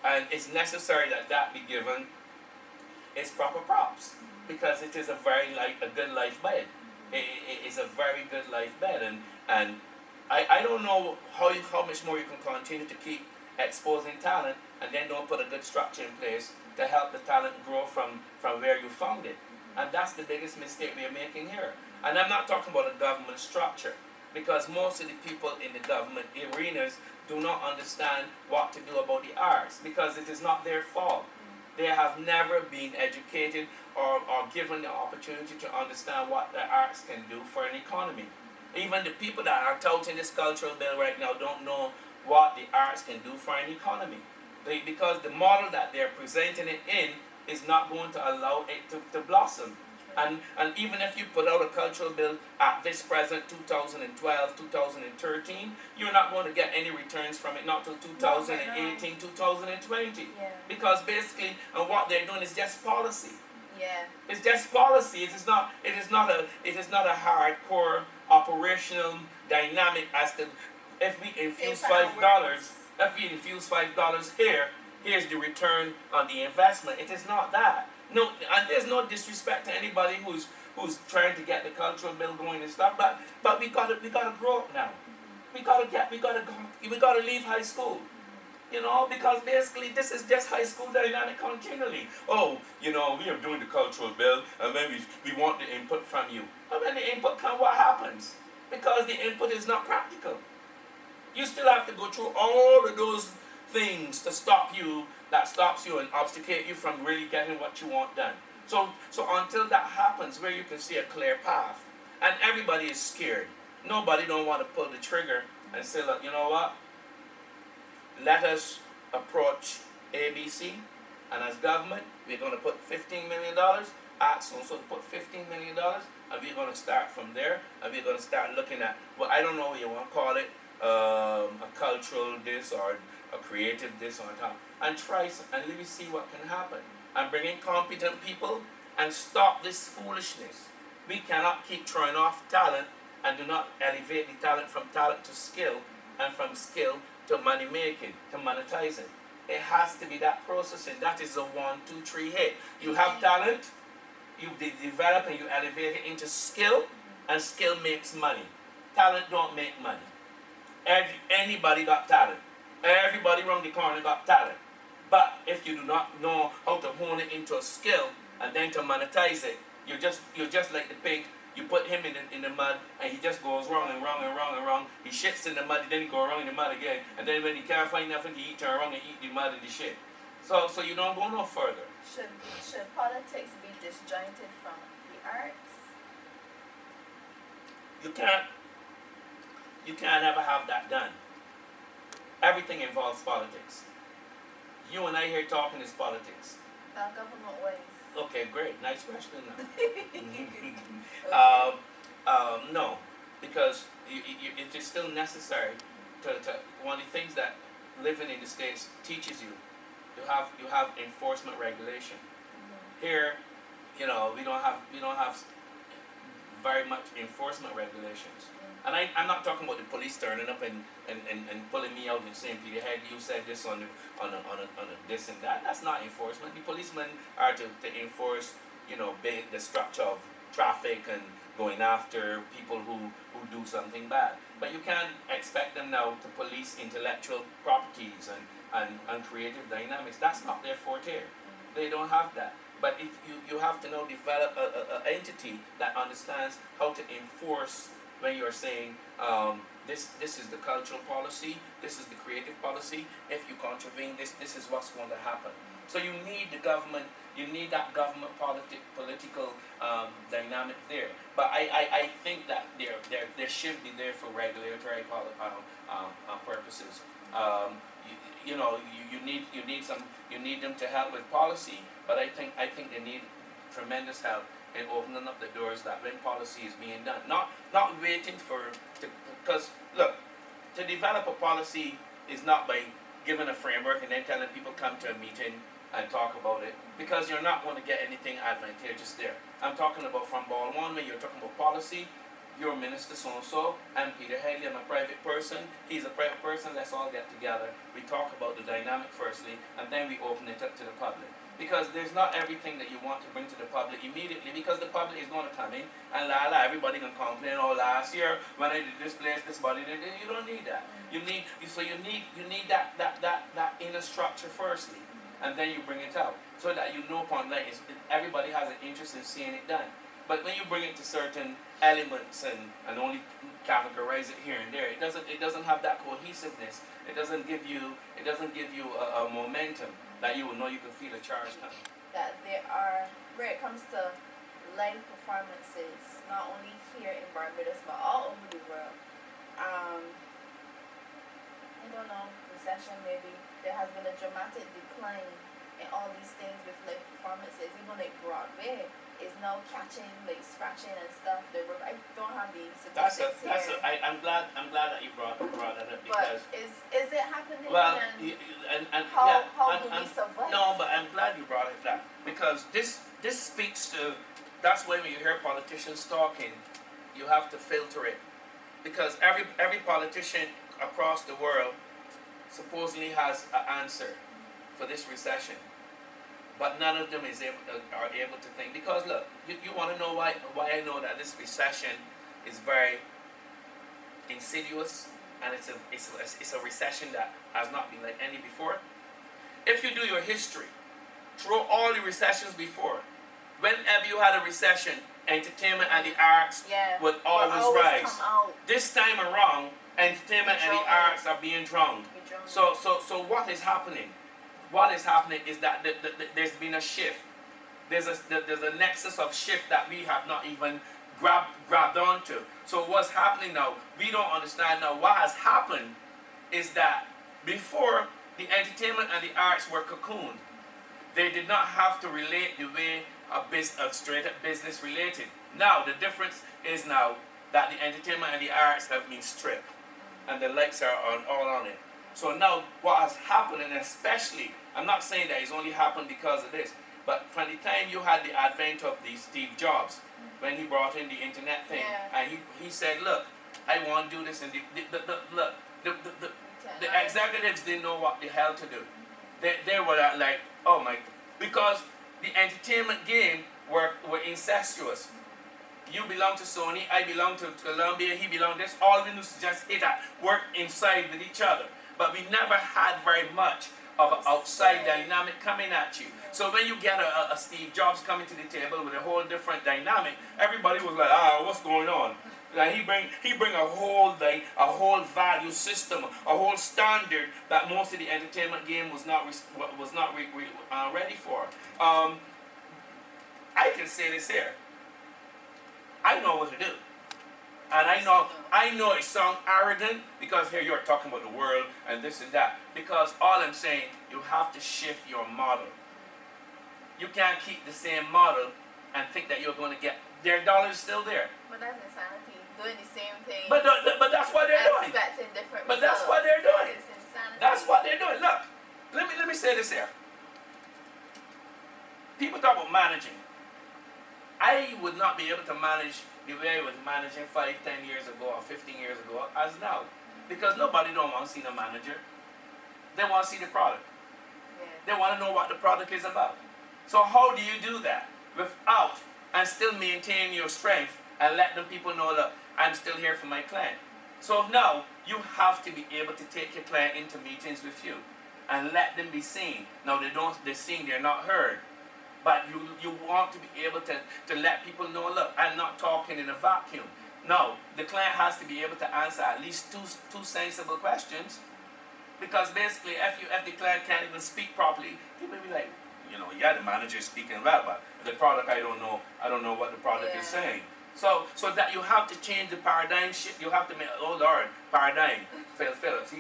Speaker 2: And it's necessary that be given its proper props, because it is a good life bed. is a very good life bet. And I don't know how much more you can continue to keep exposing talent and then don't put a good structure in place to help the talent grow from where you found it. And that's the biggest mistake we are making here. And I'm not talking about a government structure, because most of the people in the government arenas do not understand what to do about the arts, because it is not their fault. They have never been educated or given the opportunity to understand what the arts can do for an economy. Even the people that are touting this cultural bill right now don't know what the arts can do for an economy. Because the model that they're presenting it in is not going to allow it to blossom. And even if you put out a cultural bill at this present 2012, 2013, you're not going to get any returns from it, not till 2018, 2020.
Speaker 1: Yeah.
Speaker 2: Because basically, and what they're doing is just policy.
Speaker 1: Yeah.
Speaker 2: It's just policy. It is not a hardcore operational dynamic as to if we infuse $5 here, here's the return on the investment. It is not that. No, and there's no disrespect to anybody who's trying to get the cultural bill going and stuff. But we gotta grow up now. We gotta leave high school. You know, because basically this is just high school dynamic continually. Oh, you know, we are doing the cultural bill, and then we want the input from you. And when the input comes, what happens? Because the input is not practical. You still have to go through all of those things to stops you and obsticate you from really getting what you want done. So until that happens, where you can see a clear path, and everybody is scared. Nobody don't want to pull the trigger and say, look, you know what? Let us approach ABC, and as government, we're going to put $15 million. So to put $15 million, and we're going to start from there, and we're going to start looking at, well, I don't know what you want to call it, a cultural this or a creative this on top, and try and let me see what can happen. And bring in competent people and stop this foolishness. We cannot keep throwing off talent and do not elevate the talent from talent to skill, and from skill to money making, to monetizing. It has to be that processing. That is a 1, 2, 3 hit. You have talent, you develop and you elevate it into skill, and skill makes money. Talent don't make money. Anybody got talent. Everybody around the corner got talent. But if you do not know how to hone it into a skill and then to monetize it, you're just like the pig. You put him in the mud, and he just goes wrong and wrong and wrong and wrong. He shits in the mud, and then he goes wrong in the mud again. And then when he can't find nothing to eat, turn around and eat the mud and the shit. So you don't go no further.
Speaker 1: Should politics be disjointed from the arts?
Speaker 2: You can't ever have that done. Everything involves politics. You and I here talking is politics.
Speaker 1: Government ways.
Speaker 2: Okay, great. Nice question now. No, because it is still necessary to one of the things that living in the States teaches you. You have enforcement regulation. Here, you know, we don't have very much enforcement regulations. And I'm not talking about the police turning up and pulling me out and saying, Peter Headley, you said this on a this and that. That's not enforcement. The policemen are to enforce, you know, the structure of traffic and going after people who do something bad. But you can't expect them now to police intellectual properties and creative dynamics. That's not their forte. They don't have that. But if you have to now develop an entity that understands how to enforce. When you're saying this is the cultural policy, this is the creative policy. If you contravene this is what's going to happen. So you need the government. You need that government political dynamic there. But I think that there should be there for regulatory purposes. You need them to help with policy. But I think they need tremendous help in opening up the doors that when policy is being done. Not waiting because look, to develop a policy is not by giving a framework and then telling people come to a meeting and talk about it, because you're not going to get anything advantageous there. I'm talking about from ball one, when you're talking about policy, you're Minister so-and-so, I'm Peter Headley, I'm a private person, he's a private person, let's all get together. We talk about the dynamic firstly, and then we open it up to the public. Because there's not everything that you want to bring to the public immediately, because the public is going to come in and everybody can complain, oh, last year when I did this place, this body did it. You don't need that. You need that inner structure firstly, and then you bring it out, so that you know upon like everybody has an interest in seeing it done. But when you bring it to certain elements and only categorize it here and there, it doesn't have that cohesiveness. It doesn't give you a momentum that you will know you can feel a charge coming.
Speaker 1: That there are, where it comes to live performances, not only here in Barbados but all over the world. I don't know, recession maybe. There has been a dramatic decline in all these things with live performances. Even like Broadway is now catching, like scratching and stuff. I don't have the statistics here.
Speaker 2: I'm glad that you brought that up, because.
Speaker 1: But is it happening?
Speaker 2: Well,
Speaker 1: how do we survive?
Speaker 2: No, but I'm glad you brought it up, because this speaks to. That's why when you hear politicians talking, you have to filter it, because every politician across the world supposedly has an answer for this recession. But none of them are able to think. Because look, you want to know why I know that this recession is very insidious, and it's a recession that has not been like any before. If you do your history, through all the recessions before, whenever you had a recession, entertainment and the arts would always rise. This time around, entertainment and the arts are being drowned. So what is happening? What is happening is that there's been a shift. There's a nexus of shift that we have not even grabbed onto. So what's happening now? We don't understand now. What has happened is that before, the entertainment and the arts were cocooned. They did not have to relate the way a straight up business related. Now the difference is now that the entertainment and the arts have been stripped, and the lights are all on it. So now what has happened, and especially, I'm not saying that it's only happened because of this, but from the time you had the advent of the Steve Jobs, when he brought in the internet thing, and he said, look, I want to do this, and the executives didn't know what the hell to do. They were like, oh my, because the entertainment game were incestuous. You belong to Sony, I belong to Columbia, he belonged to this, all we knew to just hit that, work inside with each other. But we never had very much of an outside dynamic coming at you. So when you get a Steve Jobs coming to the table with a whole different dynamic, everybody was like, what's going on? Like he bring a whole value system, a whole standard that most of the entertainment game was not ready for. I can say this here. I know what to do. And I know it sounds arrogant, because here you're talking about the world and this and that. Because all I'm saying, you have to shift your model. You can't keep the same model and think that you're going to get, their dollar's still there.
Speaker 1: But that's insanity, doing the same thing.
Speaker 2: But that's what they're doing.
Speaker 1: Expecting different
Speaker 2: But that's what they're doing.
Speaker 1: It's insanity.
Speaker 2: That's what they're doing. Look, let me say this here. People talk about managing. I would not be able to manage the way I was managing 5, 10 years ago or 15 years ago as now. Because nobody don't want to see the manager. They want to see the product. They want to know what the product is about. So how do you do that without and still maintain your strength and let the people know that I'm still here for my client? So now you have to be able to take your client into meetings with you and let them be seen. Now they're seen, they're not heard. But you want to be able to let people know, look, I'm not talking in a vacuum. No, the client has to be able to answer at least two sensible questions. Because basically, if the client can't even speak properly, people will be like, the manager is speaking well, but the product, I don't know what the product is saying. So that you have to change the paradigm shift. You have to make, oh Lord, paradigm. Phillips,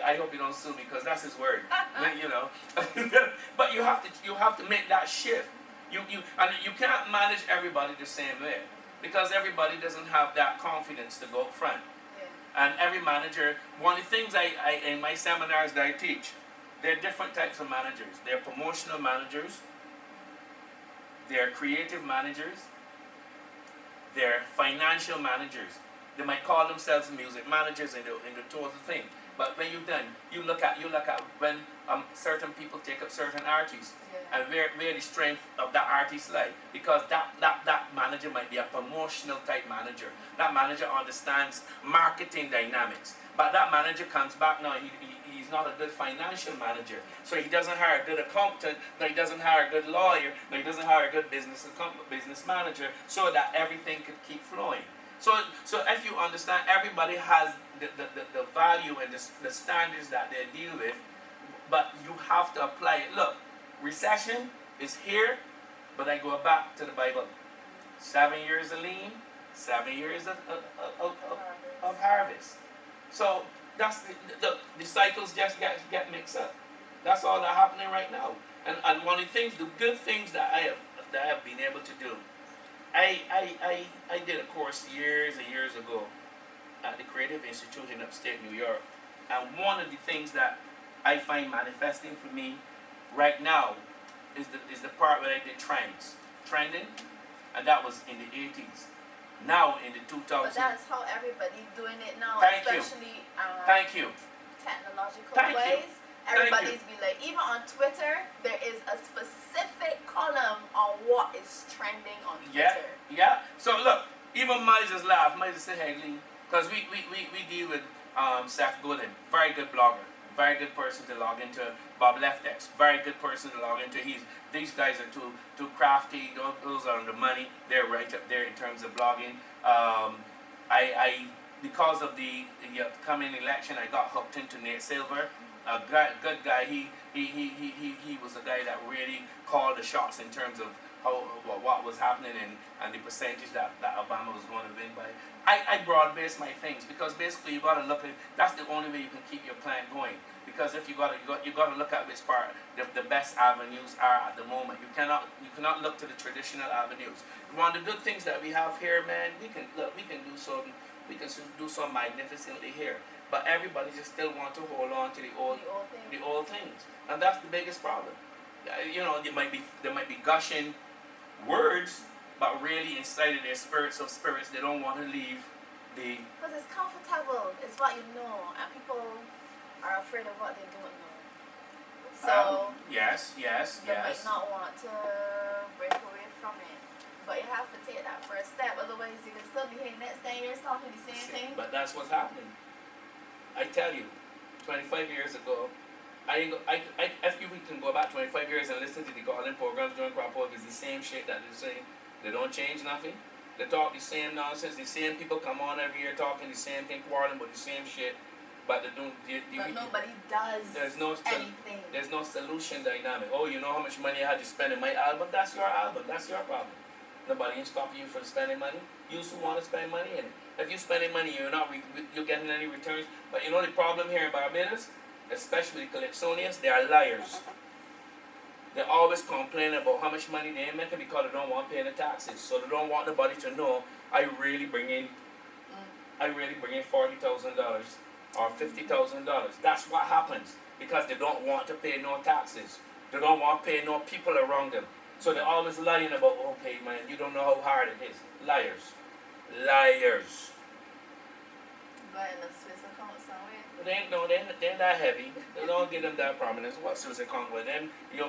Speaker 2: I hope you don't sue me, because that's his word. But you have to make that shift. You can't manage everybody the same way, because everybody doesn't have that confidence to go up front. And every manager, one of the things I in my seminars that I teach, there are different types of managers. There are promotional managers. There are creative managers. they're financial managers. They might call themselves music managers in the total thing. But when you're done, you look at when certain people take up certain artists,
Speaker 1: Yeah.
Speaker 2: and where the strength of that artist lie. Because that manager might be a promotional type manager. That manager understands marketing dynamics. But that manager comes back now, he's not a good financial manager. So he doesn't hire a good accountant, no, he doesn't hire a good lawyer, no, he doesn't hire a good business manager, so that everything could keep flowing. So if you understand, everybody has the value and the standards that they deal with, but you have to apply it. Look, recession is here, but I go back to the Bible. 7 years of lean, 7 years of harvest. So that's the cycles just get mixed up. That's all that's happening right now. And one of the things, the good things that I have been able to do, I did a course years and years ago at the Creative Institute in upstate New York. And one of the things that I find manifesting for me right now is the part where I did trending, and that was in the 80s. Now in the 2000s.
Speaker 1: But that's how everybody's doing it now,
Speaker 2: Thank
Speaker 1: especially
Speaker 2: you.
Speaker 1: Technological
Speaker 2: Thank you.
Speaker 1: ways. Everybody's be like, even on Twitter, there is a specific column on what is trending on Twitter.
Speaker 2: Yeah. So look, even Moses laughed. Moses said, Headley, because we deal with Seth Godin, very good blogger, very good person to log into. Bob Leftex, very good person to log into. These guys are too crafty. Those are the money. They're right up there in terms of blogging. I because of the upcoming election, I got hooked into Nate Silver. A good guy. He was a guy that really called the shots in terms of what was happening and the percentage that Obama was going to win by. I broad-base my things, because basically you got to look at, that's the only way you can keep your plan going. Because if you got to look at which part the best avenues are at the moment. You cannot look to the traditional avenues. One of the good things that we have here, man, we can do so magnificently here. But everybody just still want to hold on to the old things, and that's the biggest problem. They might be gushing words, but really inside of their spirits, they don't want to leave the.
Speaker 1: Because it's comfortable. It's what you know, and people are afraid of what they don't know. So
Speaker 2: yes.
Speaker 1: They might not want to break away from it. But you have to take that first step. Otherwise, you can still be here next 10 years talking the same thing.
Speaker 2: But that's what's happening. I tell you, 25 years ago, if we can go back 25 years and listen to the garden programs during crop over, it's the same shit that they're saying. They don't change nothing. They talk the same nonsense. The same people come on every year talking the same thing, quarreling about the same shit. But they don't.
Speaker 1: But nobody does anything.
Speaker 2: There's no solution dynamic. Oh, you know how much money I had to spend in my album? That's your album. That's your problem. Nobody is stopping you from spending money. You still want to spend money in it. If you're spending money, you're getting any returns. But you know the problem here in Barbados, especially the Calypsonians, they are liars. They always complain about how much money they ain't making because they don't want to pay the taxes. So they don't want nobody to know I really bring in $40,000 or $50,000. That's what happens because they don't want to pay no taxes. They don't want to pay no people around them. So they're always lying about, okay, man, you don't know how hard it is. Liars.
Speaker 1: But in a Swiss account somewhere.
Speaker 2: They ain't that heavy. They don't give them that prominence. What Swiss account with them? They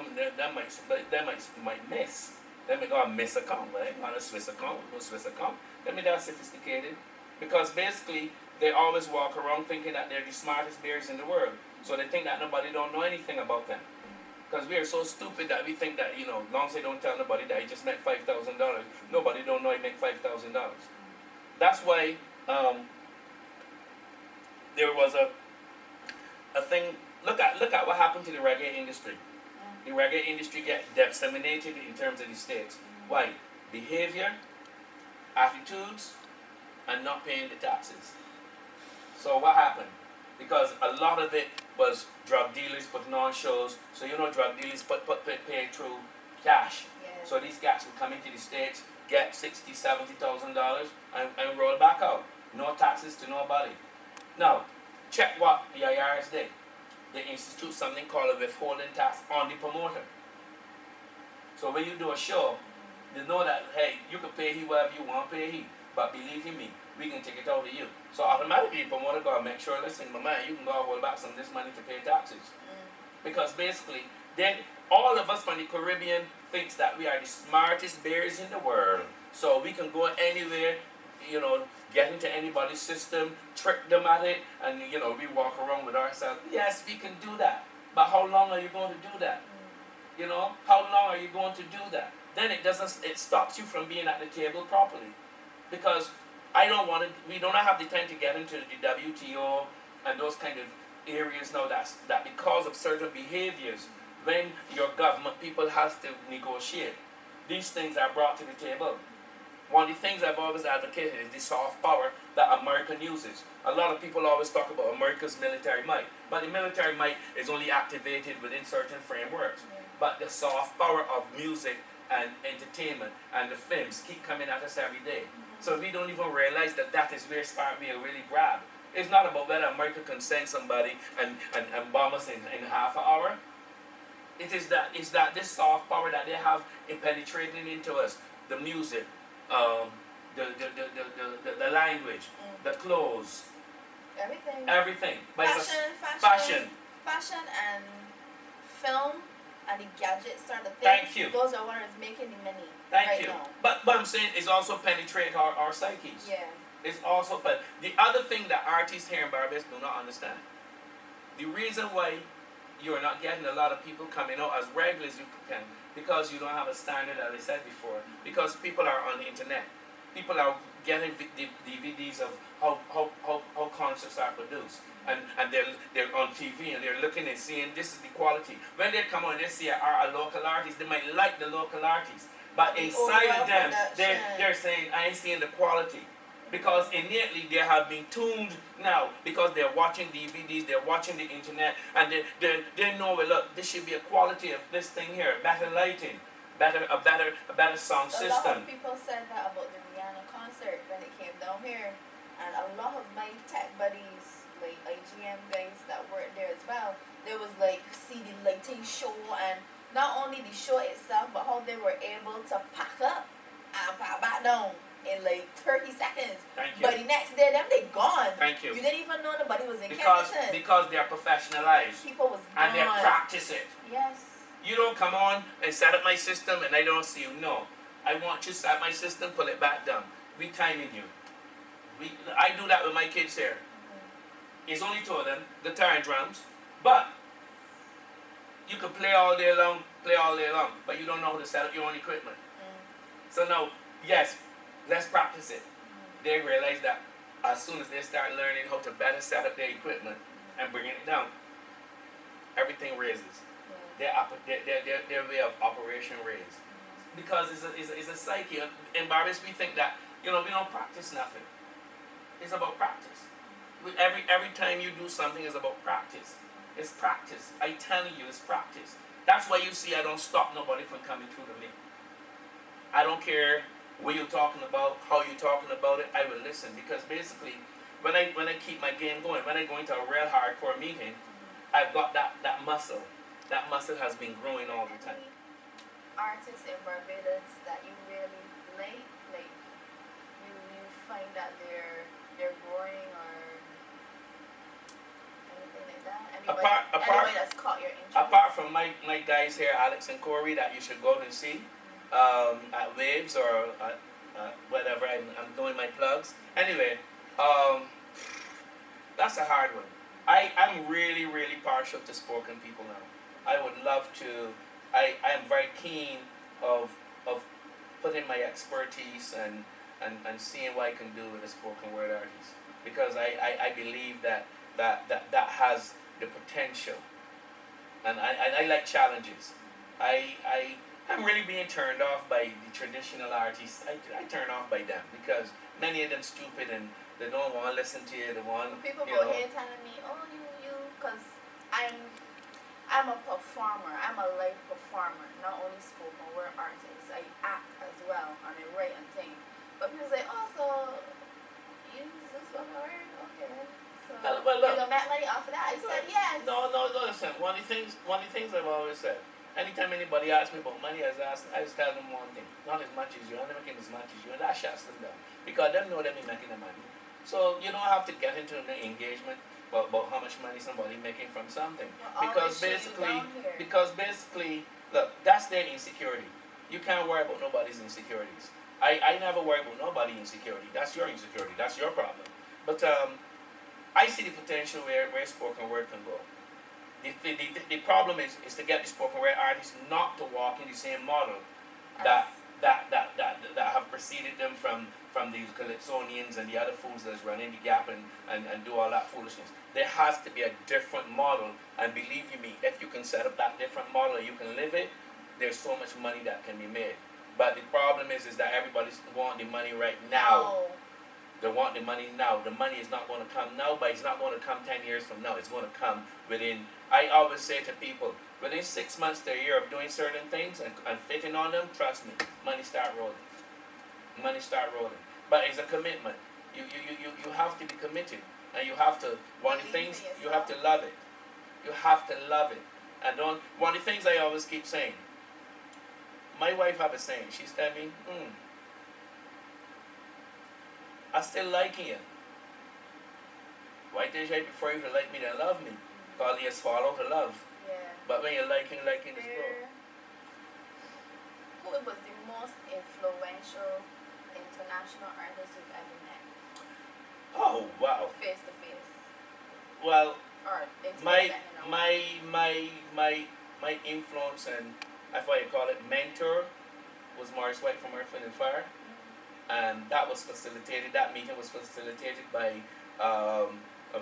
Speaker 2: might miss. They may go and miss account, right? On a Swiss account, no Swiss account. They may that sophisticated. Because basically, they always walk around thinking that they're the smartest bears in the world. So they think that nobody don't know anything about them. Because we are so stupid that we think that, long as they don't tell nobody that he just make $5,000, nobody don't know he make $5,000. That's why there was a thing. Look at what happened to the reggae industry. The reggae industry get disseminated in terms of the states. Why? Behavior, attitudes, and not paying the taxes. So what happened? Because a lot of it was drug dealers putting on shows. So drug dealers pay through cash.
Speaker 1: Yeah.
Speaker 2: So these guys would come into the States, get $60,000, $70,000 and roll back out. No taxes to nobody. Now, check what the IRS did. They institute something called a withholding tax on the promoter. So when you do a show, they know that, hey, you can pay he whatever you want to pay he. but believe you me, we can take it out of you. So automatically people want to go and make sure, listen, my man, you can go and hold back some of this money to pay taxes. Because basically, then all of us from the Caribbean thinks that we are the smartest bears in the world. So we can go anywhere, get into anybody's system, trick them at it, and we walk around with ourselves. Yes, we can do that. But how long are you going to do that? How long are you going to do that? Then it stops you from being at the table properly. Because we don't have the time to get into the WTO and those kind of areas now that because of certain behaviors, when your government people have to negotiate, these things are brought to the table. One of the things I've always advocated is the soft power that America uses. A lot of people always talk about America's military might, but the military might is only activated within certain frameworks. But the soft power of music and entertainment and the films keep coming at us every day. So we don't even realize that is where we are really grabbed. It's not about whether America can send somebody and bomb us in half an hour. It is that this soft power that they have penetrating into us, the music, the language, the clothes, everything. But
Speaker 1: Fashion and film and the gadgets are the things.
Speaker 2: Thank you.
Speaker 1: Those are what is making the money.
Speaker 2: Thank you. Now. But I'm saying it's also penetrate our psyches.
Speaker 1: Yeah.
Speaker 2: It's also, but the other thing that artists here in Barbados do not understand, the reason why you're not getting a lot of people coming out as regular as you can, because you don't have a standard, as I said before, because people are on the internet. People are getting DVDs of how concerts are produced. And they're on TV and they're looking and seeing this is the quality. When they come on and they see a local artist, they might like the local artist. But inside them, they're saying, I ain't seeing the quality. Because innately they have been tuned now because they're watching DVDs, they're watching the internet, and they know, well, look, this should be a quality of this thing here, better lighting, a better sound system.
Speaker 1: A lot of people said that about the Rihanna concert when they came down here, and a lot of my tech buddies, like IGM guys that worked there as well, they was like see the lighting show, and not only the show itself, but how they were able to pack up and pack back down in like 30 seconds.
Speaker 2: Thank you.
Speaker 1: But the next day, they gone.
Speaker 2: Thank you.
Speaker 1: You didn't even know nobody was in
Speaker 2: Kensington. Because they are professionalized.
Speaker 1: People was gone.
Speaker 2: And they practice it.
Speaker 1: Yes.
Speaker 2: You don't come on and set up my system and I don't see you. No. I want you to set my system, pull it back down. We timing you. I do that with my kids here. It's only two of them, guitar and drums. But you can play all day long, but you don't know how to set up your own equipment. So now, yes, let's practice it. They realize that as soon as they start learning how to better set up their equipment and bringing it down, everything raises. Their way of operation raises. Because it's a psyche. In Barbados, we think that, we don't practice nothing. It's about practice. Every time you do something, it's about practice. It's practice. I tell you, it's practice. That's why you see I don't stop nobody from coming through to me. I don't care what you're talking about, how you're talking about it, I will listen. Because basically, when I keep my game going, when I go into a real hardcore meeting, I've got that muscle. That muscle has been growing all the time.
Speaker 1: Artists in Barbados that you really like you find that they're growing or anything like that? Anybody that's caught your interest?
Speaker 2: Apart from my guys here, Alex and Corey, that you should go and see. At Waves or whatever, I'm doing my plugs. Anyway, that's a hard one. I'm really, really partial to spoken people now. I would love to, I am very keen of putting my expertise and seeing what I can do with a spoken word artist. Because I believe that has the potential. And I like challenges. I'm really being turned off by the traditional artists. I turn off by them because many of them stupid and they don't want to listen to you. They want,
Speaker 1: people go here telling me, oh, you, because I'm a performer. I'm a live performer, not only spoken word artist. I act as well and I write and sing. But people say, oh, so you use this spoken word? Okay. So
Speaker 2: well, look,
Speaker 1: you gonna make money off of that? I said yes.
Speaker 2: No, listen. One of the things I've always said. Anytime anybody asks me about money, I just tell them one thing: not as much as you, I'm not making as much as you, and that shuts them down because them know them be making the money. So you don't have to get into an engagement about how much money somebody making from something
Speaker 1: We'll
Speaker 2: because
Speaker 1: always shoot you
Speaker 2: basically
Speaker 1: down here.
Speaker 2: because basically look, that's their insecurity. You can't worry about nobody's insecurities. I never worry about nobody's insecurity. That's your insecurity. That's your problem. But I see the potential where spoken word can go. The problem is to get the spoken word artists not to walk in the same model that
Speaker 1: As-
Speaker 2: that have preceded them from these Calypsonians and the other fools that's running the gap and do all that foolishness. There has to be a different model, and believe you me, if you can set up that different model and you can live it, there's so much money that can be made. But the problem is that everybody's want the money right now.
Speaker 1: No.
Speaker 2: They want the money now. The money is not going to come now, but it's not going to come 10 years from now. It's going to come within, I always say to people, within 6 months to a year of doing certain things and fitting on them, trust me, money start rolling. Money start rolling. But it's a commitment. You have to be committed. And you have to, one of the things, you have to love it. You have to love it. And don't, one of the things I always keep saying, my wife have a saying, she's telling me, I still liking you. Why did you before you even like me then love me? Call you as follow to love.
Speaker 1: Yeah.
Speaker 2: But when you're liking this bro.
Speaker 1: Who was the most influential international artist you've ever met?
Speaker 2: Oh wow.
Speaker 1: Face to face.
Speaker 2: Well,
Speaker 1: Or
Speaker 2: my my influence and that's why you call it mentor was Morris White from Earth, Wind and Fire. And that was facilitated, that meeting was facilitated by a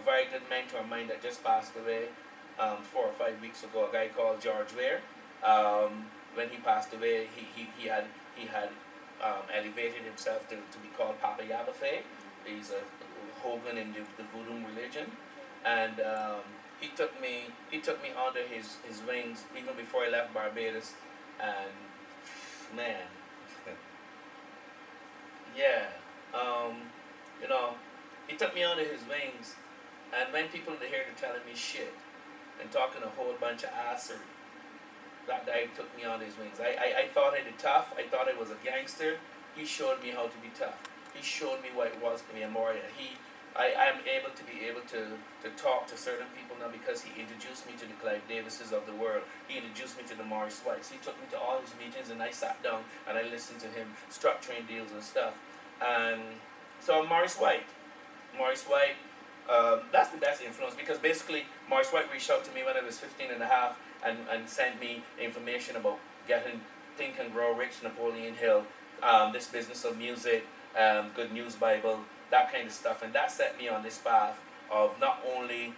Speaker 2: very good mentor of mine that just passed away 4 or 5 weeks ago, a guy called George Ware. When he passed away, he had elevated himself to be called Papa Yabafe. He's a Hogan in the Voodoo religion. And he took me under his wings even before I left Barbados. And man, yeah, you know, he took me under his wings, and when people in the here are telling me shit and talking a whole bunch of assery, that guy took me under his wings. I thought I did tough. I thought I was a gangster. He showed me how to be tough. He showed me what it was to be a warrior. I am able to talk to certain people now because he introduced me to the Clive Davises of the world. He introduced me to the Morris Whites. He took me to all his meetings and I sat down and I listened to him structuring deals and stuff. And so Morris White, that's the best influence because basically Morris White reached out to me when I was 15 and a half and sent me information about getting Think and Grow Rich, Napoleon Hill, this business of music, Good News Bible, that kind of stuff, and that set me on this path of not only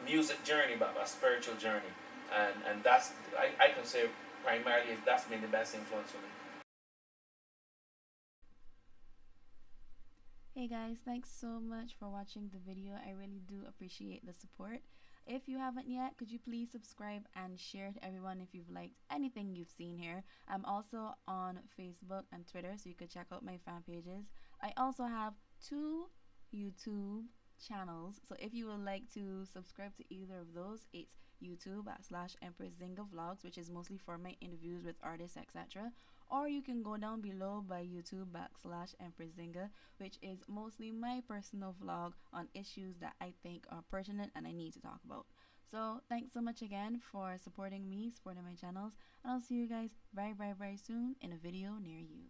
Speaker 2: music journey but a spiritual journey, and that's I can say primarily that's been the best influence for me.
Speaker 3: Hey guys, thanks so much for watching the video. I really do appreciate the support. If you haven't yet, could you please subscribe and share to everyone if you've liked anything you've seen here. I'm also on Facebook and Twitter, so you could check out my fan pages. I also have 2 YouTube channels, so if you would like to subscribe to either of those, it's YouTube / Empress Zingha Vlogs, which is mostly for my interviews with artists, etc. Or you can go down below by YouTube / Empress Zingha, which is mostly my personal vlog on issues that I think are pertinent and I need to talk about. So thanks so much again for supporting me, supporting my channels, and I'll see you guys very, very, very soon in a video near you.